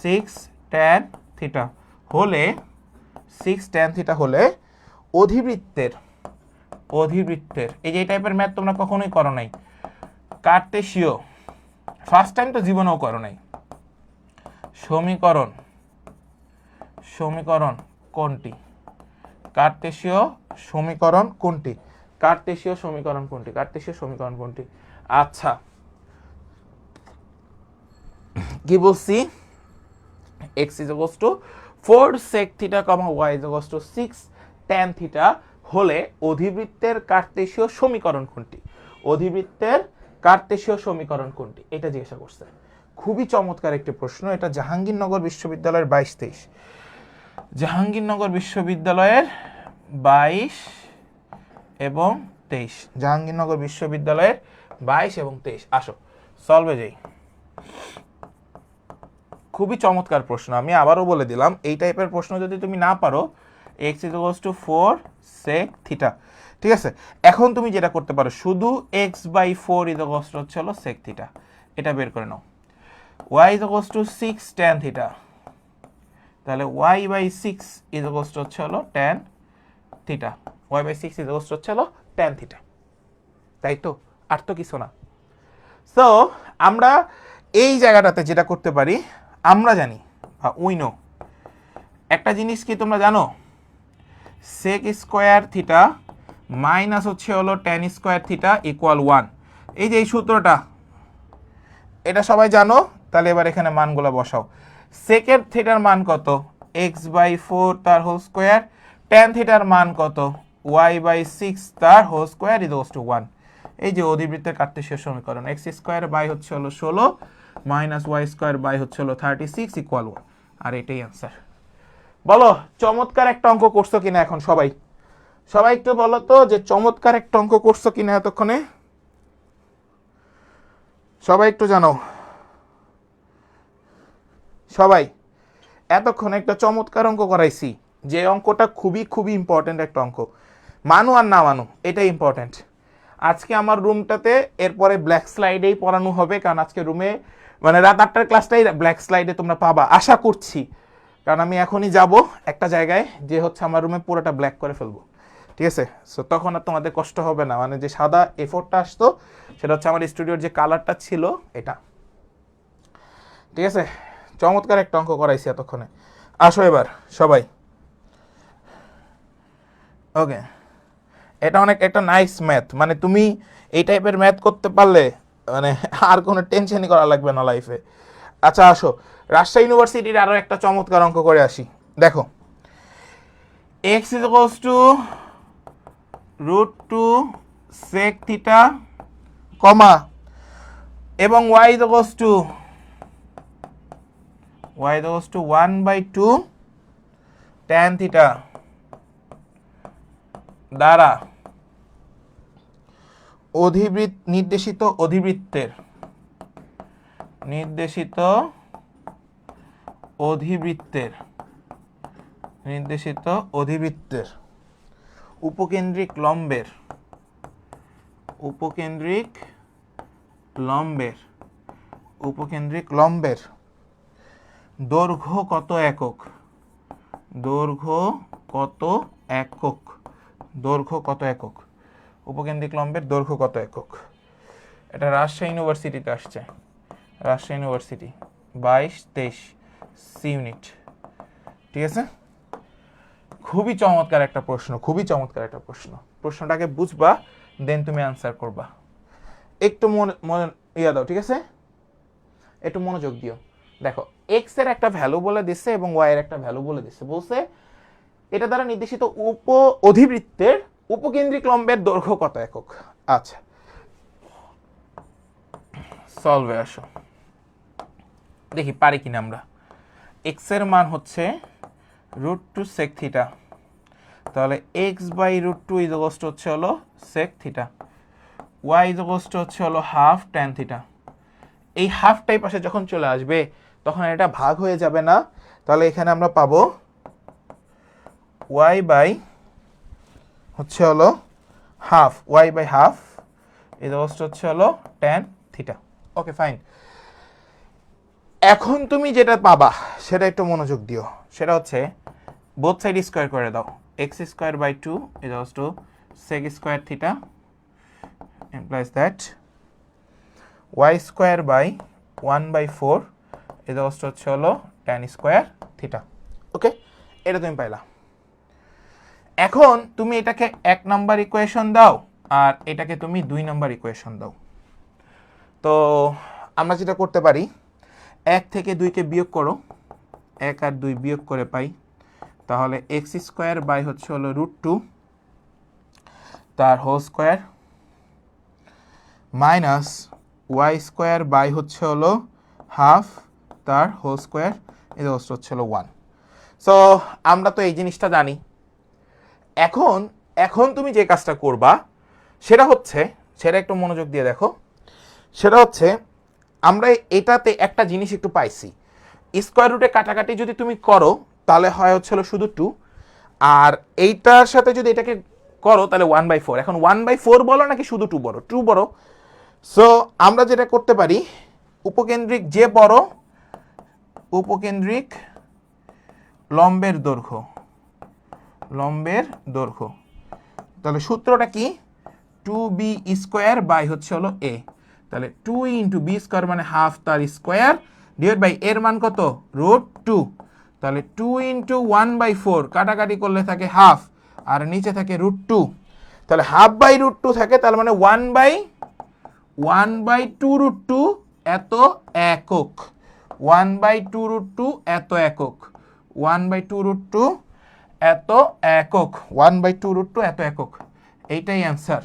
6 tan theta হলে 6 tan থিটা হলে অধিবৃত্তের এই যে এই টাইপের ম্যাথ তোমরা কখনোই করো নাই, কার্টেশীয় ফার্স্ট টাইম তো জীবনেও করো নাই, সমীকরণ কোনটি, কার্টেশীয় সমীকরণ কোনটি, কার্টেশীয় সমীকরণ কোনটি? আচ্ছা কি বলছি, x is equals to 4 sec theta, y is equals to 6 tan theta হলে অধিবৃত্তের কার্টেশীয় সমীকরণ কোনটি, এটা জিজ্ঞাসা করছে। খুবই চমৎকার একটি প্রশ্ন, এটা জাহাঙ্গীরনগর বিশ্ববিদ্যালয়ের 22-23, জাহাঙ্গীরনগর বিশ্ববিদ্যালয়ের 22 এবং 23, জাহাঙ্গীরনগর বিশ্ববিদ্যালয়ের 22 এবং 23। আসো সলভে যাই। খুবই চমৎকার প্রশ্ন, আমি আবারও বলে দিলাম এই টাইপের প্রশ্ন যদি তুমি না পারো, x is equals to 4 sec theta, ঠিক আছে। এখন তুমি যেটা করতে পারো শুধু x/4 is equals to হচ্ছে হলো sec থিটা, এটা বের করে নাও। y is equals to 6 tan theta, তাহলে y/6 is equals to হচ্ছে হলো tan theta, y/6 is equals to হচ্ছে হলো tan থিটা, তাই তো, আর তো কিছু না। সো আমরা এই জায়গাটাতে যেটা করতে পারি, আমরা জানি বা উই নো একটা জিনিস কি তোমরা জানো, sec স্কয়ার থিটা মাইনাস হচ্ছে হলো tan স্কয়ার থিটা ইকুয়াল 1, এই যে এই সূত্রটা এটা সবাই জানো, তাহলে এবার এখানে মানগুলো বসাও। সেকের থিটার মান কত, x/4 তার হোল স্কয়ার, tan থিটার মান কত, y/6 তার হোল স্কয়ার ইকুয়ালস টু 1, এই যে অধিবৃত্তের কার্টেশীয় সমীকরণ, x স্কয়ার বাই হচ্ছে হলো 16 মাইনাস y স্কয়ার বাই হচ্ছে হলো 36 ইকুয়াল 1, আর এটাই आंसर। বলো চমৎকার একটা অঙ্ক করছো কিনা এখন সবাই একটু বলো তো যে চমৎকার একটা অঙ্ক করছো কিনা এতক্ষণে, সবাই একটু জানো, সবাই এতক্ষণ একটা চমৎকার অঙ্ক করাইছি, যে অঙ্কটা খুবই ইম্পর্টেন্ট একটা অঙ্ক, মানো আর না মানো এটাই ইম্পর্টেন্ট। আজকে আমার রুমটাতে এরপরে ব্ল্যাক স্লাইডেই পড়ানো হবে, কারণ আজকে রুমে মানে রাত 8টার ক্লাসটাই ব্ল্যাক স্লাইডে তোমরা পাবা আশা করছি, কারণ আমি এখনই যাব একটা জায়গায় যে হচ্ছে আমার রুমে পুরোটা ব্ল্যাক করে ফেলবো, ঠিক আছে। সো তখন আর তোমাদের কষ্ট হবে না, মানে যে সাদা এফোর্টটা আসতো সেটা হচ্ছে আমার স্টুডিওর যে কালারটা ছিল এটা, ঠিক আছে। চমৎকার একটা অঙ্ক করাইছি এতক্ষণে, আসো এবার সবাই, ওকে। এটা অনেক একটা নাইস ম্যাথ, মানে তুমি এই টাইপের ম্যাথ করতে পারলে মানে আর কোনো টেনশনই করা লাগবে না লাইফে। আচ্ছা আসো রাজশাহী ইউনিভার্সিটির আরো একটা চমৎকার অঙ্ক করে আসি, দেখো x is equals to √2 sec theta কমা এবং y is equals to 1/2 tan theta দ্বারা নির্দেশিত অধিবৃত্তের উপকেন্দ্রিক লম্বের দৈর্ঘ্য কত একক, দৈর্ঘ্য কত একক, দৈর্ঘ্য কত একক, উপকেন্দ্রিক লম্বের দৈর্ঘ্য কত একক। এটা রাজশাহী ইউনিভার্সিটিতে আসছে, রাজশাহী ইউনিভার্সিটি 22-23 সি ইউনিট। ঠিক আছে, খুবই চমৎকার একটা প্রশ্ন, খুবই চমৎকার একটা প্রশ্ন। প্রশ্নটাকে বুঝবা, দেন তুমি অ্যান্সার করবা। একটু মনে ইয়া দাও, ঠিক আছে, একটু মনোযোগ দিও। দেখো এক্স এর একটা ভ্যালু বলে দিচ্ছে এবং ওয়াই এর একটা ভ্যালু বলে দিচ্ছে, বলছে এটা দ্বারা নির্দেশিত অধিবৃত্তের উপকেন্দ্রিক লম্বের দৈর্ঘ্য কত একক। আচ্ছা, সলভে আসো, দেখি পারি কিনা আমরা। এক্স এর মান হচ্ছে √2 sec থিটা, তাহলে এক্স বাই √2 ইজ হচ্ছে হলো sec থিটা, ওয়াই ইজ হচ্ছে হলো হাফ tan থিটা। এই হাফটাই পাশে যখন চলে আসবে তখন এটা ভাগ হয়ে যাবে না, তাহলে এখানে আমরা পাবো ওয়াই বাই হচ্ছে হলো half, y by half is হচ্ছে হলো tan থিটা। ওকে ফাইন, এখন তুমি যেটা পাবা সেটা একটু মনোযোগ দিও, সেটা হচ্ছে বোথ সাইড স্কোয়ার করে দাও, x square by 2 is sec square theta implies that y square by 1/4 is হচ্ছে হলো tan স্কোয়ার থিটা। ওকে, এটা তুমি পাইলা। এখন তুমি এটাকে 1 নাম্বার ইকুয়েশন দাও আর এটাকে তুমি 2 নাম্বার ইকুয়েশন দাও। তো আমরা যেটা করতে পারি, 1 থেকে 2কে বিয়োগ করো, 1 আর 2 বিয়োগ করে পাই, তাহলে এক্স স্কোয়ার বাই হচ্ছে হলো √2 তার whole square minus y square by হচ্ছে হলো হাফ তার হোল স্কোয়ার এটা হচ্ছে হলো 1। সো আমরা তো এই জিনিসটা জানি। এখন এখন তুমি যে কাজটা করবা সেটা হচ্ছে, সেটা একটু মনোযোগ দিয়ে দেখো, সেটা হচ্ছে আমরা এটাতে একটা জিনিস একটু পাইছি, স্কোয়ার রুটে কাটাকাটি যদি তুমি করো তাহলে হয় হচ্ছে হলো শুধু 2, আর এইটার সাথে যদি এটাকে করো তাহলে 1/4। এখন 1/4 বলো নাকি শুধু 2 বড়, 2 বড়। সো আমরা যেটা করতে পারি, উপকেন্দ্রিক যে বড়, উপকেন্দ্রিক লম্বের দৈর্ঘ্য, লম্বের দৈর্ঘ্য, তাহলে সূত্রটা কি, 2b স্কোয়ার বাই হচ্ছে হলো a, তাহলে 2 ইন্টু বি স্কোয়ার মানে হাফ তার স্কোয়ার ডিভাইড বাই এর মান কত √2, তাহলে 2 ইন্টু 1/4 কাটাকাটি করলে থাকে হাফ আর নিচে থাকে √2, তাহলে হাফ বাই √2 থাকে, তার মানে 1/2 এত একক, 1/2 এত একক, 1/2 এত একক, 1/2 এত একক। এইটাই অ্যান্সার।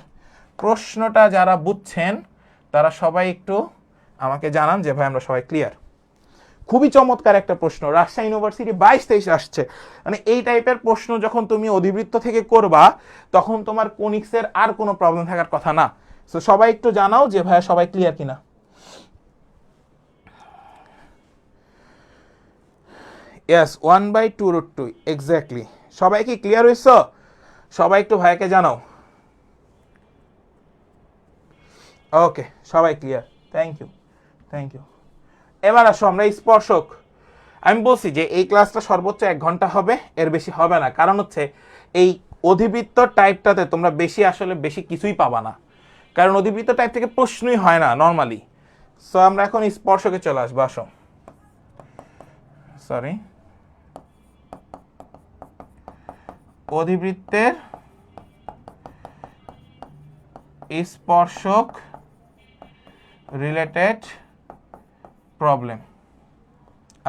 প্রশ্নটা যারা বুঝছেন তারা সবাই একটু আমাকে জানান যে ভাই আমরা সবাই ক্লিয়ার। খুবই চমৎকার একটা প্রশ্ন, রাজশাহী ইউনিভার্সিটি 22-23 আসছে। মানে এই টাইপের প্রশ্ন যখন তুমি অধিবৃত্ত থেকে করবা তখন তোমার কোনিক্সের আর কোনো প্রবলেম থাকার কথা না। সো সবাই একটু জানাও যে ভাই সবাই ক্লিয়ার কিনা। Yes, 1/2 exactly. সবাই কি ক্লিয়ার হয়েছ? সবাই একটু ভাইকে জানাও। ওকে, সবাই clear, thank you, thank you. এবার আসো আমরা স্পর্শক। আমি বলছি যে এই ক্লাসটা সর্বোচ্চ 1 ঘন্টা হবে, এর বেশি হবে না, কারণ হচ্ছে এই অধিবৃত্ত টাইপটাতে তোমরা আসলে বেশি কিছুই পাবা না, কারণ অধিবৃত্ত টাইপ থেকে প্রশ্নই হয় না নর্মালি। সো আমরা এখন স্পর্শকে চলে আসবো, আসো। সরি, অধিবৃত্তের স্পর্শক রিলেটেড প্রবলেম,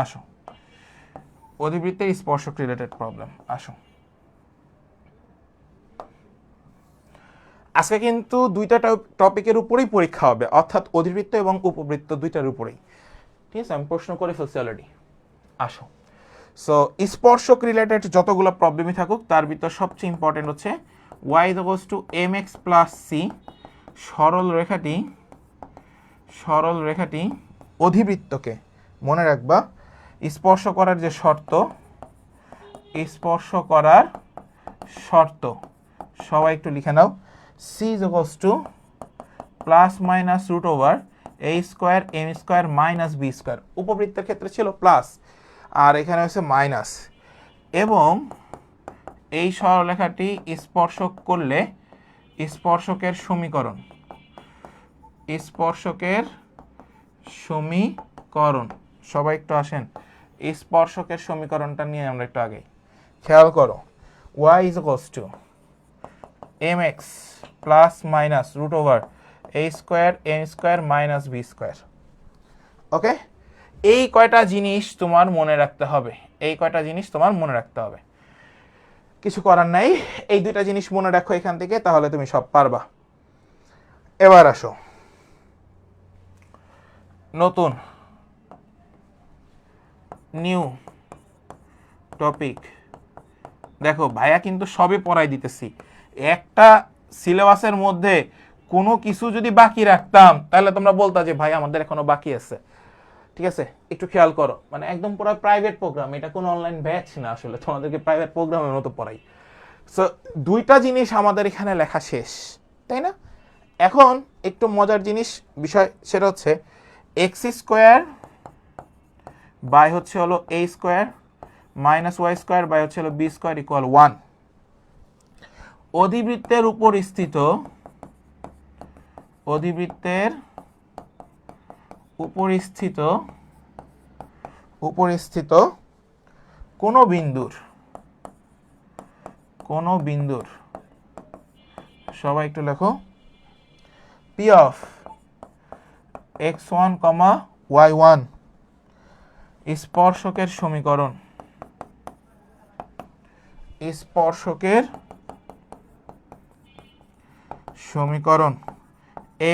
আসো। অধিবৃত্তের স্পর্শক রিলেটেড প্রবলেম, আসো। আজকে কিন্তু 2টা টপিকের উপরেই পরীক্ষা হবে, অর্থাৎ অধিবৃত্ত এবং উপবৃত্ত 2টার উপরেই। ঠিক আছে, আমি প্রশ্ন করে ফেলছি অলরেডি, আসো। সো স্পর্শক রিলেটেড যতগুলো প্রবলেমই থাকুক তার ভিতর সবচেয়ে ইম্পর্টেন্ট হচ্ছে y = mx + c, সরল রেখাটি অধিবৃত্তকে, মনে রাখবা স্পর্শ করার যে শর্ত, স্পর্শ করার শর্ত সবাই একটু লিখে নাও, c = ±√a² m² - b²। উপবৃত্তের ক্ষেত্রে ছিল প্লাস আর এখানে হচ্ছে মাইনাস। এবং এই সরলরেখাটি স্পর্শক করলে স্পর্শকের সমীকরণ সবাই একটু আসেন, স্পর্শকের সমীকরণটা নিয়ে আমরা একটু আগে খেয়াল করো। y is equals to mx plus minus root over a square m square minus b square. Okay, এই কয়টা জিনিস তোমার মনে রাখতে হবে, কিছু করার নাই। এই দুইটা জিনিস মনে রাখো এখান থেকে, তাহলে তুমি সব পারবা। এবার আসো নতুন নিউ টপিক। দেখো ভাইয়া কিন্তু সবই পড়াই দিতেছি, একটা সিলেবাসের মধ্যে কোনো কিছু যদি বাকি রাখতাম তাহলে তোমরা বলতা যে ভাই আমাদের এখনো বাকি আছে। ঠিক আছে, একটু খেয়াল করো, মানে একদম পুরো প্রাইভেট প্রোগ্রাম, এটা কোনো অনলাইন ব্যাচ না, আসলে তোমাদেরকে প্রাইভেট প্রোগ্রামের মতো পড়াই। সো দুইটা জিনিস আমাদের এখানে লেখা শেষ, তাই না? এখন একটু মজার বিষয় সেটা হচ্ছে এক্স স্কোয়ার বাই হচ্ছে হলো a square minus y square by হচ্ছে হলো বি স্কোয়ার ইকুয়াল 1। অধিবৃত্তের উপরিস্থিত কোনো বিন্দুর সবাই একটু লেখো পি অফ x1, y1 স্পর্শকের সমীকরণ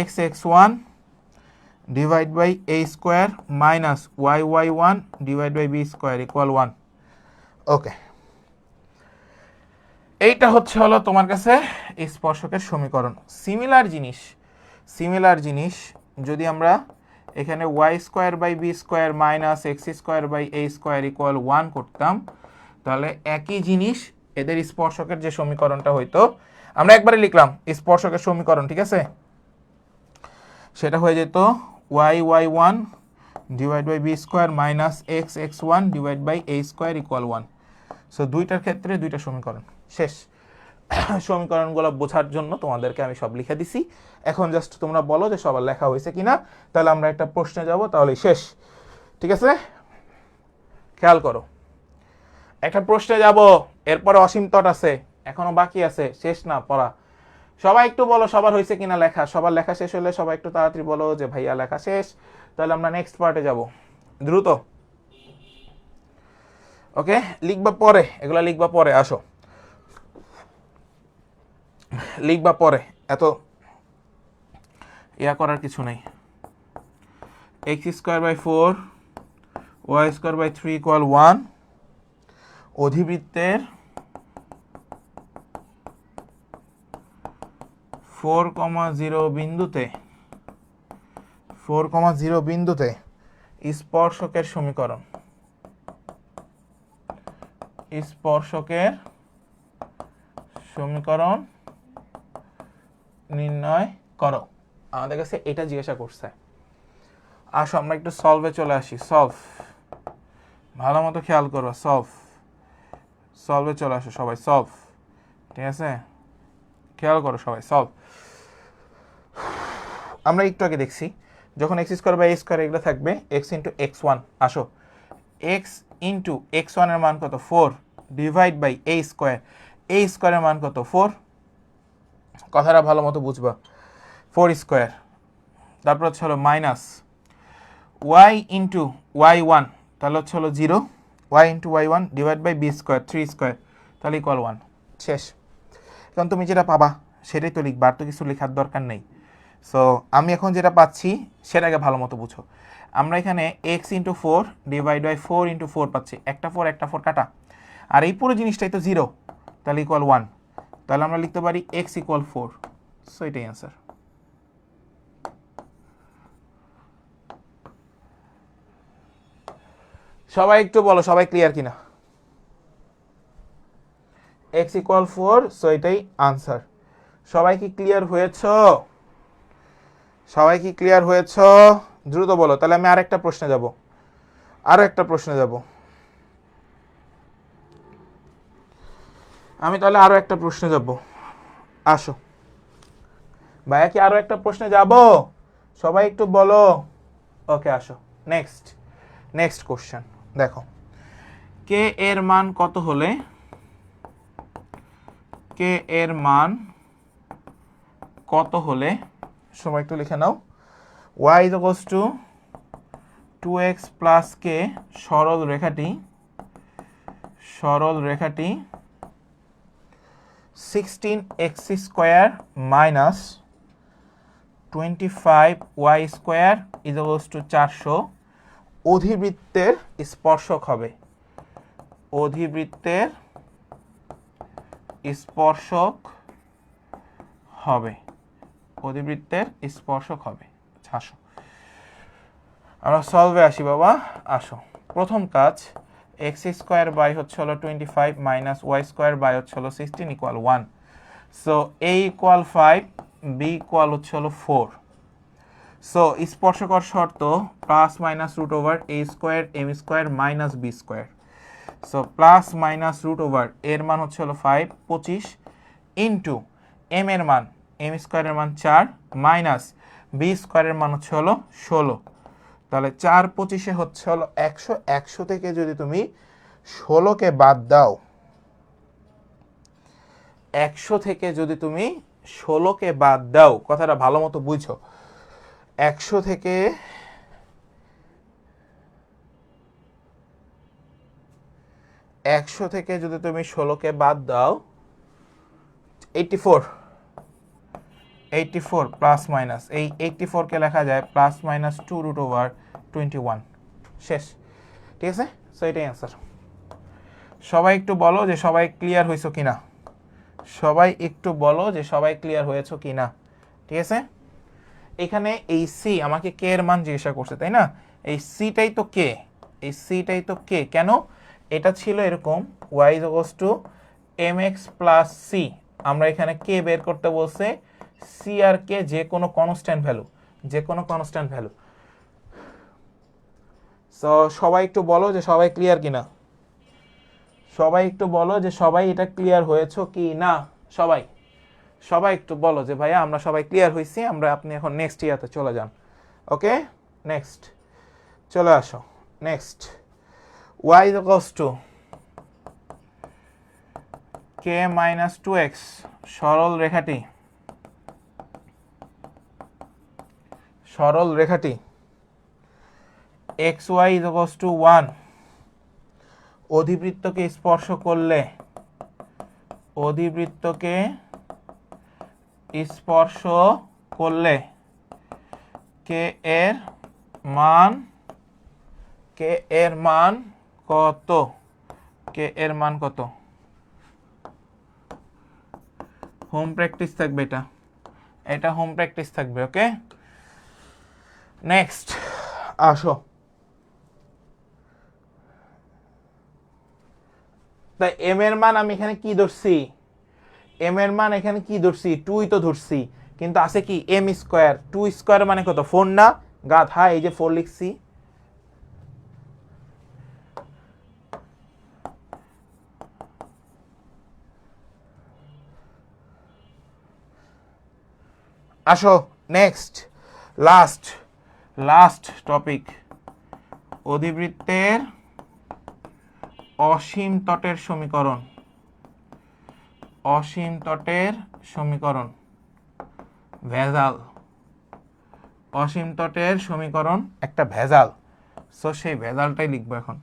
x(x1) divide by a square minus y(y1) divide by b square equal 1। Okay, এইটা হচ্ছে হলো তোমার কাছে স্পর্শকের সমীকরণ। সিমিলার জিনিস যদি আমরা এখানে y square by b square minus x square by a square equal 1 করতাম, তাহলে একই জিনিস এদের স্পর্শকের যে সমীকরণটা হইতো, আমরা একবারে লিখলাম স্পর্শকের সমীকরণ, ঠিক আছে, সেটা হয়ে যেত y(y1) divide by b square minus x(x1) divide by a square equal 1। So দুইটার ক্ষেত্রে দুইটা সমীকরণ শেষ। সমীকরণগুলো বোঝার জন্য তোমাদেরকে আমি সব লিখে দিছি, এখন জাস্ট তোমরা বলো যে সবার লেখা হয়েছে কিনা, তাহলে আমরা একটা প্রশ্নে যাব, তাহলে শেষ। ঠিক আছে, খেয়াল করো, একটা প্রশ্নে যাব, এরপরে অসীম তট আছে, এখনো বাকি আছে, শেষ না পড়া। সবাই একটু বলো সবার হয়েছে কিনা লেখা। সবার লেখা শেষ হলে সবাই একটু তাড়াতাড়ি বলো যে ভাইয়া লেখা শেষ, তাহলে আমরা নেক্সট পার্টে যাব দ্রুত। ওকে, লিখবা পরে, এগুলা লিখবা পরে, আসো লিখবা পরে, এত ইয়া করার কিছু নেই। X square by 4 y square by 3 equal 1। অধিবৃত্তের 4,0 বিন্দুতে স্পর্শকের সমীকরণ নির্ণয় করো। আমাদের কাছে এটা জিজ্ঞাসা করছে। আসো আমরা একটু সলভে চলে আসি। সলভ, ভালো মতো খেয়াল করো, সলভে চলে আসো সবাই, সলভ। ঠিক আছে, খেয়াল করো সবাই, সলভ। আমরা একটু আগে দেখছি যখন x square by a square এগুলো থাকবে এক্স ইন্টু x1। আসো, এক্স ইন্টু x1 এর মান কত 4 ডিভাইড বাই এ স্কোয়ারের মান কত 4। কথাটা ভালো মতো বুঝবা, 4 স্কোয়ার, তারপর হচ্ছে হলো মাইনাস y ইন্টু y1, তাহলে হচ্ছে হলো 0, y into y1 divide by b square 3 square, তাহলে ইকুয়াল 1। শেষ। এখন তুমি যেটা পাবা সেটাই তো লিখবা, আর তো কিছু লেখার দরকার নেই। সো আমি এখন যেটা পাচ্ছি সেটাকে ভালো মতো বুঝো। আমরা এখানে x into 4 divide by 4 into 4 পাচ্ছি, একটা 4 কাটা, আর এই পুরো জিনিসটাই তো 0, তাহলে ইকুয়াল 1। তাহলে আমরা লিখতে পারি x ইকুয়াল 4। সো এটাই অ্যান্সার। সবাই একটু বলো সবাই ক্লিয়ার কিনা? x ইকুয়াল 4, সো এটাই আনসার। সবাই কি ক্লিয়ার হয়েছ? দ্রুত বলো, তাহলে আমি আরেকটা প্রশ্নে যাব। আমি তাহলে আরো একটা প্রশ্নে যাব, আসো ভাইয়া, কি আরো একটা প্রশ্নে যাব? সবাই একটু বলো। ওকে আসো, নেক্সট নেক্সট কোশ্চেন। দেখো, কে এর মান কত হলে, কে এর মান কত হলে, সবাই একটু লিখে নাও, y is equals to 2x plus k, সরল রেখাটি 16x square minus 25y square is equals to 400 অধিবৃত্তের স্পর্শক হবে, অধিবৃত্তের স্পর্শক হবে, অধিবৃত্তের স্পর্শক হবে। আসো আমরা সলভে আসি বাবা, আসো। প্রথম কাজ, এক্স স্কোয়ার বাই হচ্ছে হলো 25 মাইনাস ওয়াই স্কোয়ার বাই হচ্ছে হলো 16 equal 1। So a equal 5, b equal হচ্ছে হলো 4। সো স্পর্শকর শর্ত plus minus root over a square m square minus b square. So plus minus root over এর মান হচ্ছে হলো 5 25 ইন্টু এম এর মান, এম স্কোয়ারের মান 4 মাইনাস বি স্কোয়ারের মান হচ্ছে হলো 16। তাহলে 4 25 হচ্ছে হলো 100, 100 থেকে যদি তুমি 16কে বাদ দাও, 100 থেকে যদি তুমি 16কে বাদ দাও, কথাটা ভালো মতো বুঝো, 100 থেকে 100 থেকে যদি তুমি 16কে বাদ দাও, 84 প্লাস মাইনাস, এই 84কে লেখা যায় প্লাস মাইনাস 2 রুট ওভার 21, শেষ। ঠিক আছে, সো এটাই অ্যান্সার। সবাই একটু বলো যে সবাই ক্লিয়ার হয়েছো কিনা, সবাই একটু বলো যে সবাই ক্লিয়ার হয়েছো কিনা। ঠিক আছে, এখানে এই সি আমাকে কে এর মান জিজ্ঞাসা করছে, তাই না? এই সিটাই তো কে, এই সিটাই তো কে। কেন? এটা ছিল এরকম y is equals to mx plus c, আমরা এখানে কে বের করতে বলছে, সি আর কে যে কোনো কনস্ট্যান্ট ভ্যালু, যে কোনো কনস্ট্যান্ট ভ্যালু। সো সবাই একটু বলো যে সবাই ক্লিয়ার কিনা, সবাই একটু বলো যে সবাই এটা ক্লিয়ার হয়েছো কি না। সবাই সবাই একটু বলো যে ভাইয়া আমরা সবাই ক্লিয়ার হয়েছি, আমরা, আপনি এখন নেক্সট ইয়াতে চলে যান। ওকে, নেক্সট চলে আসো। Next, y is equals to k minus 2x, সরল রেখাটি, সরল রেখাটি xy is equals to 1 অধিবৃত্তকে স্পর্শ করলে, অধিবৃত্তকে স্পর্শ করলে কে এর মান, কে এর মান কত, কে এর মান কত? হোম প্র্যাকটিস থাকবে, এটা এটা হোম প্র্যাকটিস থাকবে। ওকে, নেক্সট আসো। তাই এম এর মান আমি এখানে কি ধরছি, এম এর মান এখানে কি ধরছি, 2ই তো ধরছি, কিন্তু আছে কি এম স্কোয়ার, 2 স্কোয়ার মানে কত 4 না গাধা, এই যে 4 লিখছি। আসো নেক্সট, লাস্ট লাস্ট টপিক, অধিবৃত্তের অসীম তটের সমীকরণ, অসীম তটের সমীকরণ, ভেজাল, অসীম তটের সমীকরণ একটা ভেজাল। সো সেই ভেজালটাই লিখবো এখন,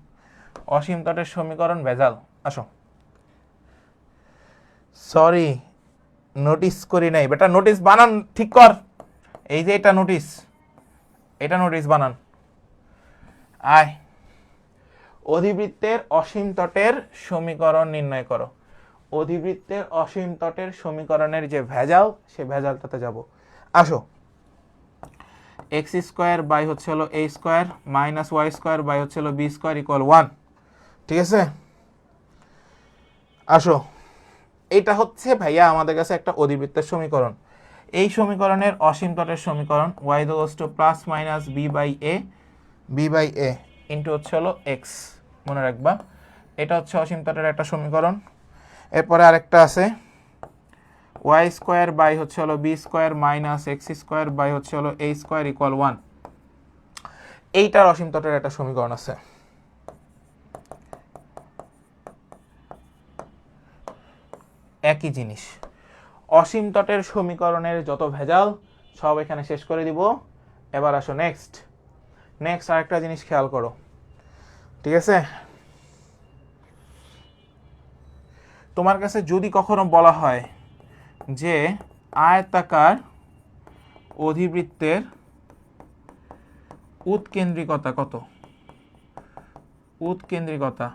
অসীম তটের সমীকরণ ভেজাল। আসো, সরি নোটিস করি নাই বেটা, নোটিস বানান ঠিক কর, এই যে এটা নোটিস, এটা নোটিস বানান। আয়, অধিবৃত্তের অসীম তটের সমীকরণ নির্ণয় করো। অধিবৃত্তের অসীম তটের সমীকরণের যে ভেজাল, সে ভেজালটাতে যাব। আসো, এক্স স্কোয়ার বাই হচ্ছে হলো a square minus y square by হচ্ছে হলো বি স্কোয়ার ইকুয়াল 1। ঠিক আছে, আসো, এইটা হচ্ছে ভাইয়া আমাদের কাছে একটা অধিবৃত্তের সমীকরণ। এই সমীকরণের অসীম তটের সমীকরণ y equals to plus minus b by a into হচ্ছে হলো এক্স, মনে রাখবা এটা হচ্ছে অসীম তটের একটা সমীকরণ। এরপরে আরেকটা আছে ওয়াই স্কোয়ার বাই হচ্ছে হলো b square minus x square by হচ্ছে হলো এ স্কোয়ার ইকুয়াল 1। এইটার অসীম তটের একটা সমীকরণ আছে। একই জিনিস, অসীম তটের সমীকরণের যত ভেজাল সব এখানে শেষ করে দিব। এবার আসো নেক্সট আরেকটা জিনিস খেয়াল করো, ঠিক আছে? তোমার কাছে যদি কখনো বলা হয় যে আয়তাকার অধিবৃত্তের উৎকেন্দ্রিকতা কত, উৎকেন্দ্রিকতা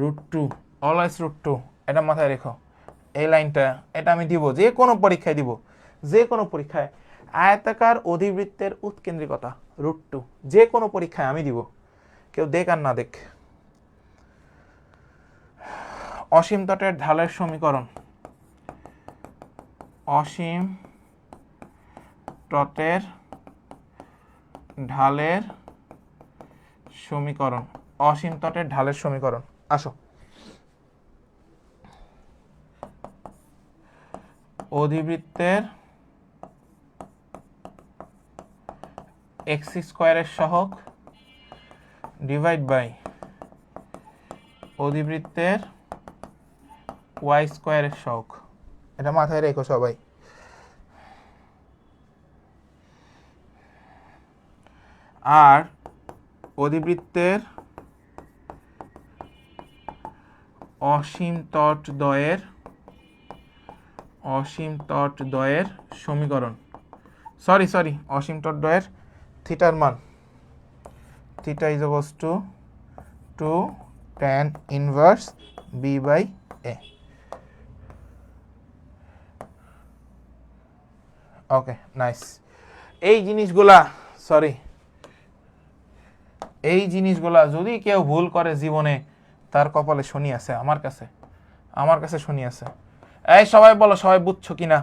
√2, অলওয়েজ √2, এটা মাথায় রেখো। এই লাইনটা এটা আমি দিব, যে কোনো পরীক্ষায় দিব, যে কোনো পরীক্ষায় আয়তাকার অধিবৃত্তের উৎকেন্দ্রিকতা √2, যে কোনো পরীক্ষায় আমি দিব, কেউ দেখ আর না দেখ। অসীম তটের ঢালের সমীকরণ, অসীম তটের ঢালের সমীকরণ, অসীম তটের ঢালের সমীকরণ। আসো, অধিবৃত্তের এক্স স্কোয়ারের সহগ ডিভাইড বাই অধিবৃত্তের ওয়াই স্কোয়ারের সহগ, এটা মাথায় রেখো সবাই। আর অধিবৃত্তের অসীম তট দ্বয়ের সমীকরণ, সরি অসীম তট দ্বয়ের থিটার মান, theta is equals to 2 tan inverse b by a. Okay, nice. এই জিনিসগুলা যদি কেউ ভুল করে জীবনে, তার কপালে শনি আছে। আমার কাছে শনি আছে। এই সবাই বলো, সবাই বুঝছো কিনা?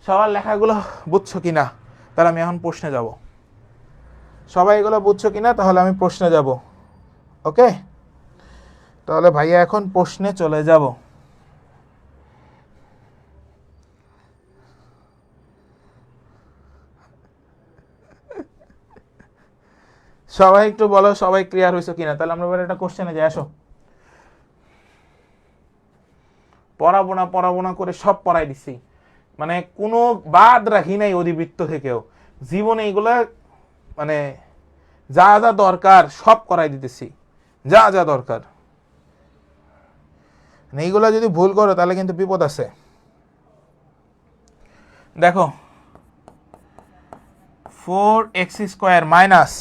সবার লেখাগুলো বুঝছো কিনা? তাহলে আমি এখন প্রশ্নে যাব। সবাই এগুলো বুঝছো কিনা? তাহলে আমি প্রশ্নে যাব। ওকে, তাহলে ভাইয়া এখন প্রশ্নে চলে যাব। সবাই একটু বলো, সবাই ক্লিয়ার হয়েছে কিনা? তাহলে আমরা এবার একটা কোশ্চেনে যাই। আসো, পড়াবো না করে সব পড়াই দিছি, মানে কোনো বাদ রাখি নাই অধিবৃত্ত থেকেও। জীবনে এইগুলা মানে যা যা দরকার সব করাই দিতেছি, যা যা দরকার। এইগুলা যদি ভুল করো তাহলে কিন্তু বিপদ আছে। দেখো, 4x square minus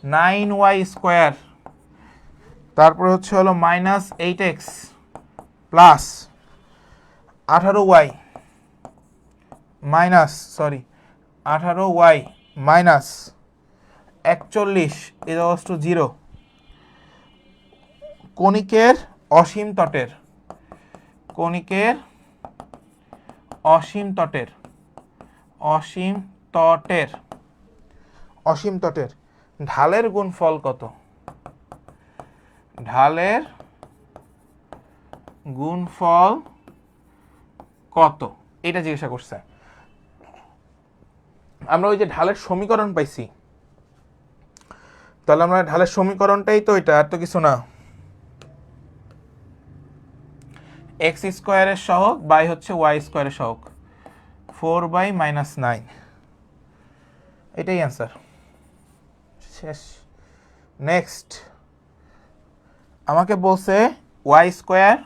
9y square, তারপরে হচ্ছে হলো minus 8x plus 18y minus 41 = 0 কণিকের অসীম তটের ঢালের গুণফল কত? ঢালের গুণফল কত, এটা জিজ্ঞাসা করছে। আমরা ওই যে ঢালের সমীকরণ পাইছি, তাহলে আমরা ঢালের সমীকরণটাই তো এটা, আর তো কিছু না। এক্স স্কোয়ারের সহগ বাই হচ্ছে ওয়াই স্কোয়ারের সহগ, 4/-9, এটাই অ্যান্সার। শেষ। নেক্সট আমাকে বলছে ওয়াই স্কোয়ার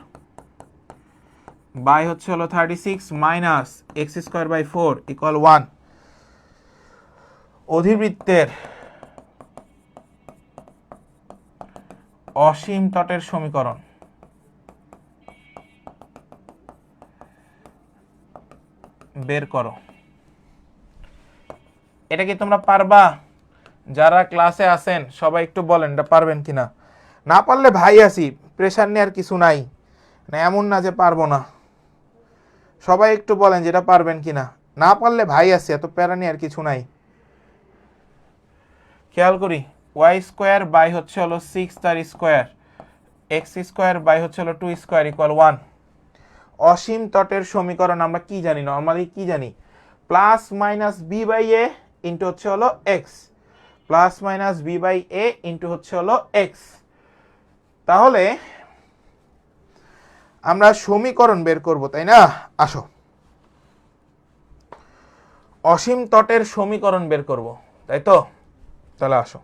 বাই হচ্ছে হলো 36 minus x square by 4 equal 1। অধিবৃত্তের অসীম তটের সমীকরণ বের করো। এটা কি তোমরা পারবা? যারা ক্লাসে আছেন সবাই একটু বলেন এটা পারবেন কিনা। না পারলে ভাই আছি, প্রেশার নেওয়ার কিছু নাই, না এমন না যে পারবো না। সবাই একটু বলেন যেটা পারবেন কিনা। না পারলে ভাই আছি, এত প্যারা নেওয়ার কিছু নাই। খেয়াল করি, ওয়াই স্কোয়ার বাই হচ্ছে হলো 6 তার স্কোয়ার এক্স স্কোয়ার বাই হচ্ছে হলো 2 স্কোয়ার ইকুয়াল 1। অসীম তটের সমীকরণ আমরা কি জানি, নর্মালি কি জানি, plus minus b by a into হচ্ছে হলো x, plus minus b by a into হচ্ছে হলো এক্স। তাহলে আমরা সমীকরণ বের করব, তাই না? আসো, অসীম তটের সমীকরণ বের করব, তাই তো? তাহলে আসো,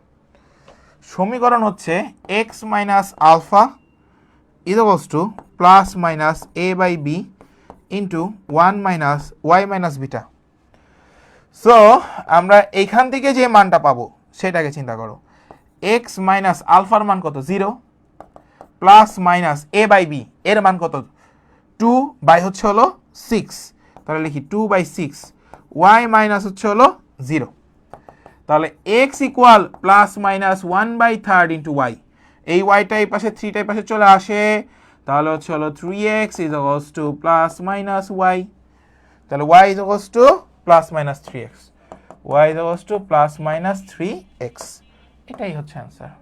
সমীকরণ হচ্ছে x minus alpha equals to plus minus a by b into 1 minus y minus beta. So আমরা এইখান থেকে যে মানটা পাবো সেটাকে চিন্তা করো। এক্স মাইনাস আলফার মান কত? 0, plus minus a by b এর মান কত? 2 বাই হচ্ছে হলো 6, তাহলে লিখি 2/6, ওয়াই মাইনাস হচ্ছে হলো 0। তাহলে x equal plus minus 1/3 into y, এই ওয়াইটা এই পাশে 3টা এই পাশে চলে আসে, তাহলে হচ্ছে হলো 3x is equals to plus minus y, তাহলে y is equals to plus minus 3x, y is equals to plus minus 3x, এটাই হচ্ছে অ্যান্সার।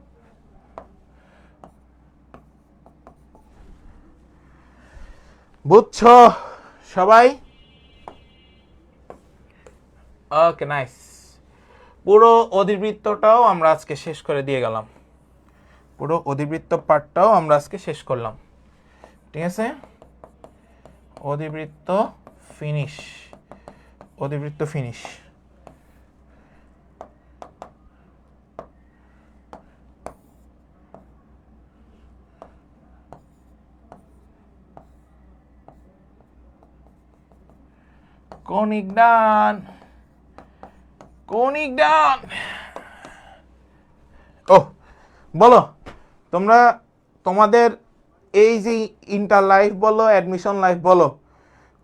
বুঝছো সবাই? Okay, nice. পুরো অধিবৃত্তটাও আমরা আজকে শেষ করে দিয়ে গেলাম, পুরো অধিবৃত্ত পার্টটাও আমরা আজকে শেষ করলাম, ঠিক আছে? অধিবৃত্ত ফিনিশ, অধিবৃত্ত ফিনিশ। কৌণিক ডান, কৌণিক ডান। ও বলো, তোমরা তোমাদের এই যে ইন্টার লাইফ বলো, অ্যাডমিশন লাইফ বলো,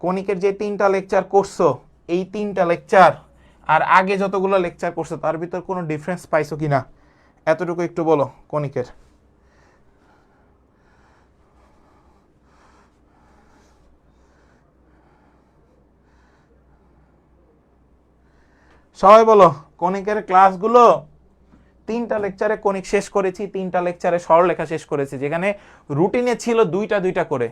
কৌণিকের যে 3টা লেকচার করছো, এই 3টা লেকচার আর আগে যতগুলো লেকচার করছো তার ভিতর কোনো ডিফারেন্স পাইছো কিনা এতটুকু একটু বলো কৌণিকের। সবাই বলো, কৌণিকের ক্লাসগুলো 3টা লেকচারে কৌণিক শেষ করেছি, 3টা লেকচারে সরলরেখা শেষ করেছি, যেখানে রুটিনে ছিল 2টা করে।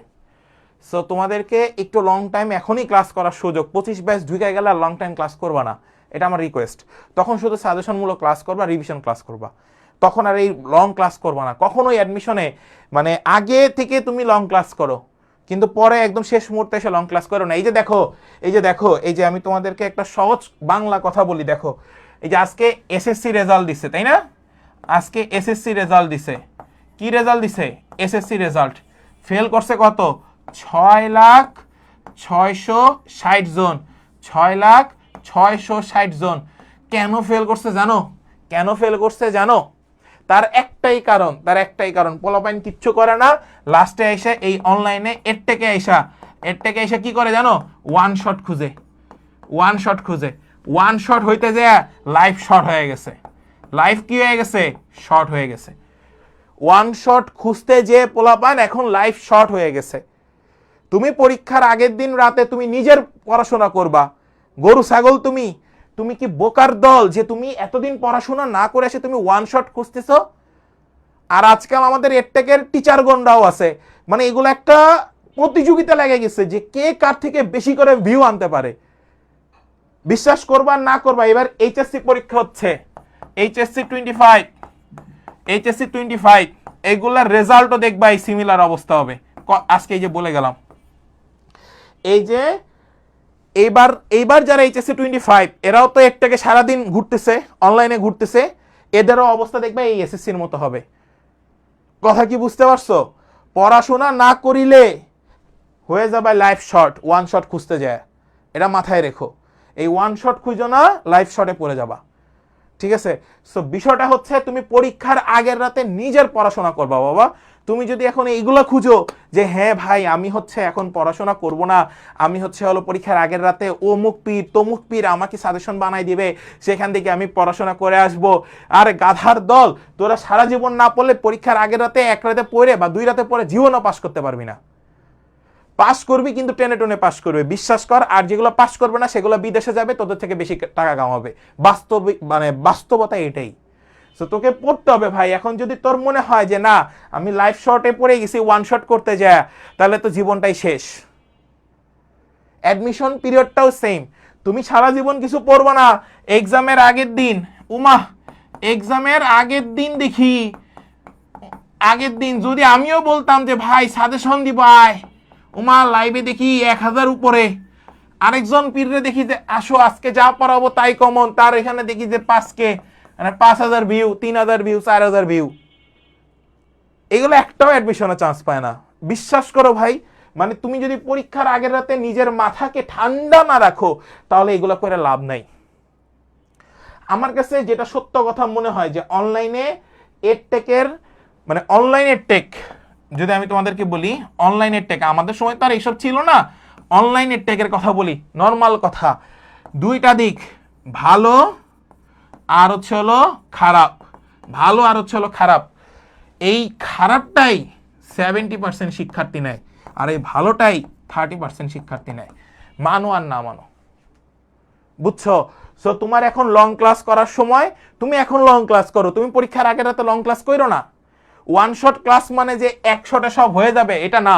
সো তোমাদেরকে একটু লং টাইম এখনই ক্লাস করার সুযোগ, 25 ব্যাচ ঢুকে গেলে আর লং টাইম ক্লাস করবা না, এটা আমার রিকোয়েস্ট। তখন শুধু সাজেশনমূলক ক্লাস করবা, রিভিশন ক্লাস করবা, তখন আর এই লং ক্লাস করবা না। কখনোই অ্যাডমিশনে মানে আগে থেকে তুমি লং ক্লাস করো, কিন্তু পরে একদম শেষ মুহূর্তে এসে লং ক্লাস করো না। এই যে দেখো, এই যে দেখো, এই যে আমি তোমাদেরকে একটা সহজ বাংলা কথা বলি, দেখো এই যে আজকে এসএসসি রেজাল্ট দিছে, তাই না? আজকে এসএসসি রেজাল্ট দিছে, কি রেজাল্ট দিছে? SSC result. ফেল করছে কত? 6,660,000 জন, 6,660,000 জন। কেন ফেল করছে জানো? কেন ফেল করছে জানো? তার একটাই কারণ, তার একটাই কারণ, পোলাপাইন কিচ্ছু করে না, লাস্টে এসে এই অনলাইনে এরটেকে এসা কি করে জানো? ওয়ান শট খুঁজে, ওয়ান শট খুঁজে, ওয়ান শট হইতে যায় লাইফ শর্ট হয়ে গেছে, লাইফ কি হয়ে গেছে? শর্ট হয়ে গেছে। ওয়ান শট খুঁজতে যে পোলাপান এখন লাইফ শর্ট হয়ে গেছে। তুমি পরীক্ষার আগের দিন রাতে তুমি নিজের পড়াশোনা করবা, গরু ছাগল তুমি তুমি কি বোকার দল যে তুমি এতদিন পড়াশোনা না করে এসে তুমি ওয়ান শট খুঁজতেছো? আর আজকাল আমাদের এডটেকের টিচার গন্ডাও আছে, মানে এগুলো একটা প্রতিযোগিতা লেগে গেছে যে কে কার থেকে বেশি করে ভিউ আনতে পারে। বিশ্বাস করবা না করবা, এবার এইচএসসি পরীক্ষা হচ্ছে, এইচএসসি 25, এইচএসসি 25, এইগুলার রেজাল্টও দেখবা এই সিমিলার অবস্থা হবে। আজকে এই যে বলে গেলাম, এই যে এইবার যারা এইচএসসি 25 এরাও তো একটাকে সারাদিন ঘুরতেছে, অনলাইনে ঘুরতেছে, এদেরও অবস্থা দেখবে এই এসএসসির মতো হবে। কথা কি বুঝতে পারছো? পড়াশোনা না করিলে হয়ে যাবে লাইফ শর্ট, ওয়ান শট খুঁজতে যায়, এটা মাথায় রেখো। এই ওয়ান শট খুঁজো না, লাইফ শর্টে পড়ে যাবা, ঠিক আছে? সো বিষয়টা হচ্ছে তুমি পরীক্ষার আগের রাতে নিজের পড়াশোনা করবা বাবা। তুমি যদি এখন এইগুলো খুঁজো যে হ্যাঁ ভাই আমি হচ্ছে এখন পড়াশোনা করব না, আমি হচ্ছে হলো পরীক্ষার আগের রাতে অমুক পীর তমুক পীর আমাকে সাজেশন বানাই দিবে, সেখান থেকে আমি পড়াশোনা করে আসব। আর গাধার দল, তোরা সারা জীবন না পড়লে পরীক্ষার আগের রাতে এক রাতে পড়ে বা 2 রাতে পড়ে জীবনও পাস করতে পারবি না। পাস করবি কিন্তু টেনে টেনে পাস করবে, বিশ্বাস কর। আর যেগুলো পাস করবে না সেগুলো বিদেশে যাবে, তোদের থেকে বেশি টাকা কামাবে। বাস্তব মানে বাস্তবতা এটাই। সো তোকে পড়তে হবে ভাই। এখন যদি তোর মনে হয় যে না আমি লাইফ শর্টে পড়ে গেছি, ওয়ান শট করতে যায়, তাহলে তো জীবনটাই শেষ। অ্যাডমিশন পিরিয়ডটাও সেম, তুমি সারা জীবন কিছু পড়বো না, এক্সামের আগের দিন এক্সামের আগের দিন দেখি, আগের দিন যদি আমিও বলতাম যে ভাই সাজেশন দিব আয়, লাইভে দেখি 1000 উপরে, আরেকজন পীররে দেখি যে আসো আজকে যা পড়াবো তাই কমন, তার এখানে দেখি যে 5K, মানে 5000 ভিউ, 3000 ভিউ, 4000 ভিউ, এগুলো একটাও অ্যাডমিশনে চান্স পায় না। বিশ্বাস করো ভাই, মানে তুমি যদি পরীক্ষার আগের রাতে নিজের মাথাকে ঠান্ডা না রাখো, তাহলে এগুলো করে লাভ নাই। আমার কাছে যেটা সত্য কথা মনে হয় যে অনলাইনে এডটেকের, মানে অনলাইনের টেক, যদি আমি তোমাদেরকে বলি অনলাইনের টেক, আমাদের সময় তো আর এইসব ছিল না, অনলাইনের টেকের কথা বলি, নর্মাল কথা, দুইটা দিক, ভালো আর হচ্ছে হলো খারাপ, ভালো আর হচ্ছে হলো খারাপ। এই খারাপটাই 70% শিক্ষার্থী নেয়, আর এই ভালোটাই 30% শিক্ষার্থী নেয়। মানো আর না মানো, বুঝছো? সো তোমার এখন লং ক্লাস করার সময় তুমি এখন লং ক্লাস করো, তুমি পরীক্ষার আগের রাতে লং ক্লাস করো না। ওয়ান শট ক্লাস মানে যে এক শটে সব হয়ে যাবে এটা না,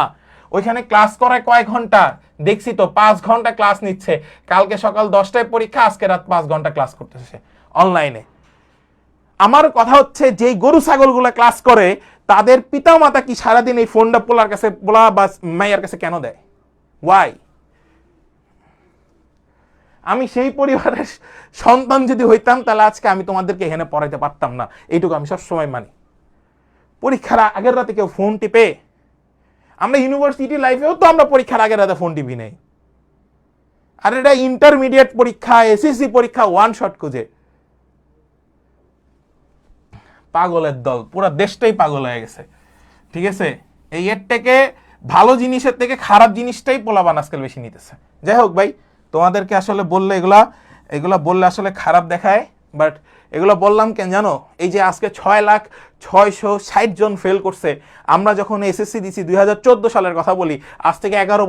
ওইখানে ক্লাস করায় কয় ঘন্টা দেখছি তো, 5 ঘন্টা ক্লাস নিচ্ছে, কালকে সকাল 10টায় পরীক্ষা, আজকে রাত 5 ঘন্টা ক্লাস করতেছে অনলাইনে। আমার কথা হচ্ছে যেই গরু ছাগলগুলা ক্লাস করে তাদের পিতা মাতা কি সারাদিন এই ফোনটা পোলার কাছে, পোলা বা মাইয়ার কাছে কেন দেয়? ওয়াই? আমি সেই পরিবারের সন্তান যদি হইতাম তাহলে আজকে আমি তোমাদেরকে এখানে পড়াইতে পারতাম না, এইটুকু আমি সবসময় মানি। পরীক্ষার আগের রাতে কেউ ফোন টিপে? আমরা ইউনিভার্সিটি লাইফেও তো আমরা পরীক্ষার আগের রাতে ফোন টিপি নাই। আর এটা ইন্টারমিডিয়েট পরীক্ষা, এসএসসি পরীক্ষা, ওয়ান শট খুঁজে। পাগলের দল, পুরো দেশটাই পাগল হয়ে গেছে, ঠিক আছে? এই এর থেকে ভালো জিনিসের থেকে খারাপ জিনিসটাই পোলাপান আজকাল বেশি নিতেছে। যাই হোক ভাই, তোমাদেরকে আসলে বললে এগুলা বললে আসলে খারাপ দেখায়, বাট এগুলো বললাম কেন জানো? এই যে আজকে 6,660 জন ফেল করছে। আমরা যখন এসএসসি দিছি 2014 সালের কথা বলি, আজ থেকে 11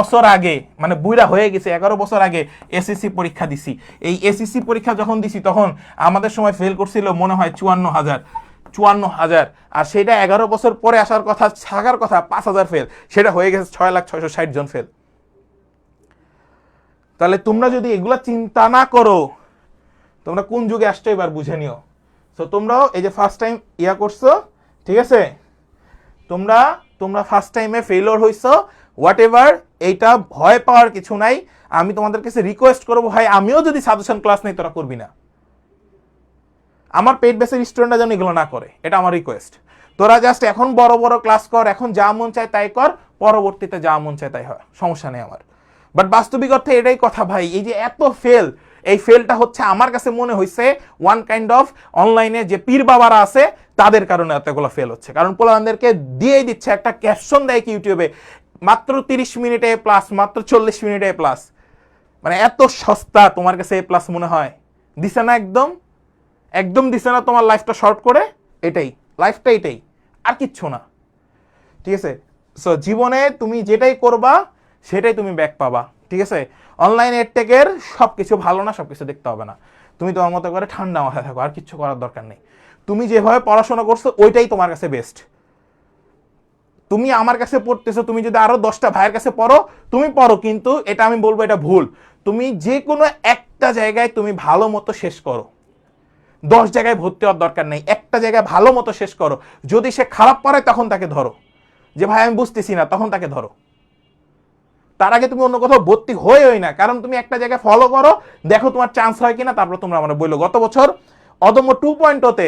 বছর আগে, মানে বুইরা হয়ে গেছে, 11 বছর আগে এসএসসি পরীক্ষা দিছি। এই এসএসসি পরীক্ষা যখন দিছি তখন আমাদের সময় ফেল করছিল মনে হয় 54,000, আর সেটা 11 বছর পরে আসার কথা, থাকার কথা 5,000 ফেল, সেটা হয়ে গেছে 6,660 জন ফেল। তাহলে তোমরা যদি এগুলা চিন্তা না করো, তোমরা কোন যুগে আসছো এবার বুঝে নিও। সো তোমরাও এই যে ফার্স্ট টাইম করছো, ঠিক আছে, তোমরা ফার্স্ট টাইমে ফেলিওর হইছো, হোয়াট এভার, এইটা ভয় পাওয়ার কিছু নাই। আমি তোমাদের কাছে রিকোয়েস্ট করবো ভাই, আমিও যদি সাজেশন ক্লাস নেই তোরা করবি না। আমার পেইড বেসের স্টুডেন্টরা যেন এগুলো না করে, এটা আমার রিকোয়েস্ট। তোরা জাস্ট এখন বড় বড় ক্লাস কর, এখন যা মন চায় তাই কর, পরবর্তীতে যা মন চায় তাই হয়, সমস্যা নেই আমার। বাট বাস্তবিক অর্থে এটাই কথা ভাই, এই যে এত ফেল, এই ফেলটা হচ্ছে আমার কাছে মনে হয়েছে ওয়ান কাইন্ড অফ অনলাইনে যে পীর বাবারা আছে তাদের কারণে এতগুলো ফেল হচ্ছে। কারণ পোলাপানদেরকে দিয়েই দিচ্ছে, একটা ক্যাপশন দেয় কি ইউটিউবে, মাত্র 30 মিনিটে প্লাস, মাত্র 40 মিনিটে প্লাস, মানে এত সস্তা তোমার কাছে এ প্লাস মনে হয়? দিছে না, একদম দিছে না তোমার লাইফটা শর্ট করে? এটাই লাইফটা, এটাই, আর কিচ্ছু না, ঠিক আছে? সো জীবনে তুমি যেটাই করবা সেটাই তুমি ব্যাক পাবা, ঠিক আছে? অনলাইন এডটেকের সবকিছু ভালো না, সবকিছু দেখতে হবে না। তুমি তোমার মতো করে ঠান্ডা মাথায় থাকো, আর কিচ্ছু করার দরকার নেই। তুমি যেভাবে পড়াশোনা করছো ওইটাই তোমার কাছে বেস্ট। তুমি আমার কাছে পড়তেছো, তুমি যদি আরো 10টা ভাইয়ের কাছে পড়ো, তুমি পড়ো, কিন্তু এটা আমি বলবো এটা ভুল। তুমি যে কোনো একটা জায়গায় তুমি ভালো মতো শেষ করো, 10 জায়গায় ভর্তি হওয়ার দরকার নেই, একটা জায়গায় ভালো মতো শেষ করো। যদি সে খারাপ পড়ে তখন তাকে ধরো, যে ভাই আমি বুঝতেছি না, তখন তাকে ধরো। তার আগে তুমি অন্য কোথাও ভর্তি হয়েই না, কারণ তুমি একটা জায়গায় ফলো করো, দেখো তোমার চান্স হয় কিনা, তারপর তোমরা আমরা বললো। গত বছর অদম্য 2.0-তে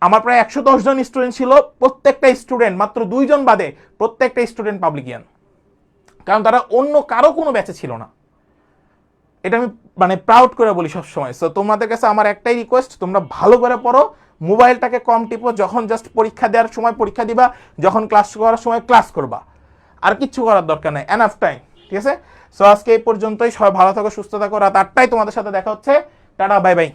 আমার প্রায় 110 জন স্টুডেন্ট ছিল, প্রত্যেকটা স্টুডেন্ট, মাত্র 2 জন বাদে প্রত্যেকটা স্টুডেন্ট পাবলিকিয়ান, কারণ তারা অন্য কারো কোনো ব্যাচে ছিল না। এটা আমি মানে প্রাউড করে বলি সবসময়। সো তোমাদের কাছে আমার একটাই রিকোয়েস্ট, তোমরা ভালো করে পড়ো, মোবাইলটাকে কম টিপো, যখন জাস্ট পরীক্ষা দেওয়ার সময় পরীক্ষা দিবা, যখন ক্লাস করার সময় ক্লাস করবা, আর কিচ্ছু করার দরকার নেই, এনাফ টাইম, ঠিক আছে? সো আজকে এই পর্যন্তই, সবাই ভালো থাকো, সুস্থ থাকো, রাত 8টায় তোমাদের সাথে দেখা হচ্ছে, টাটা, বাই বাই।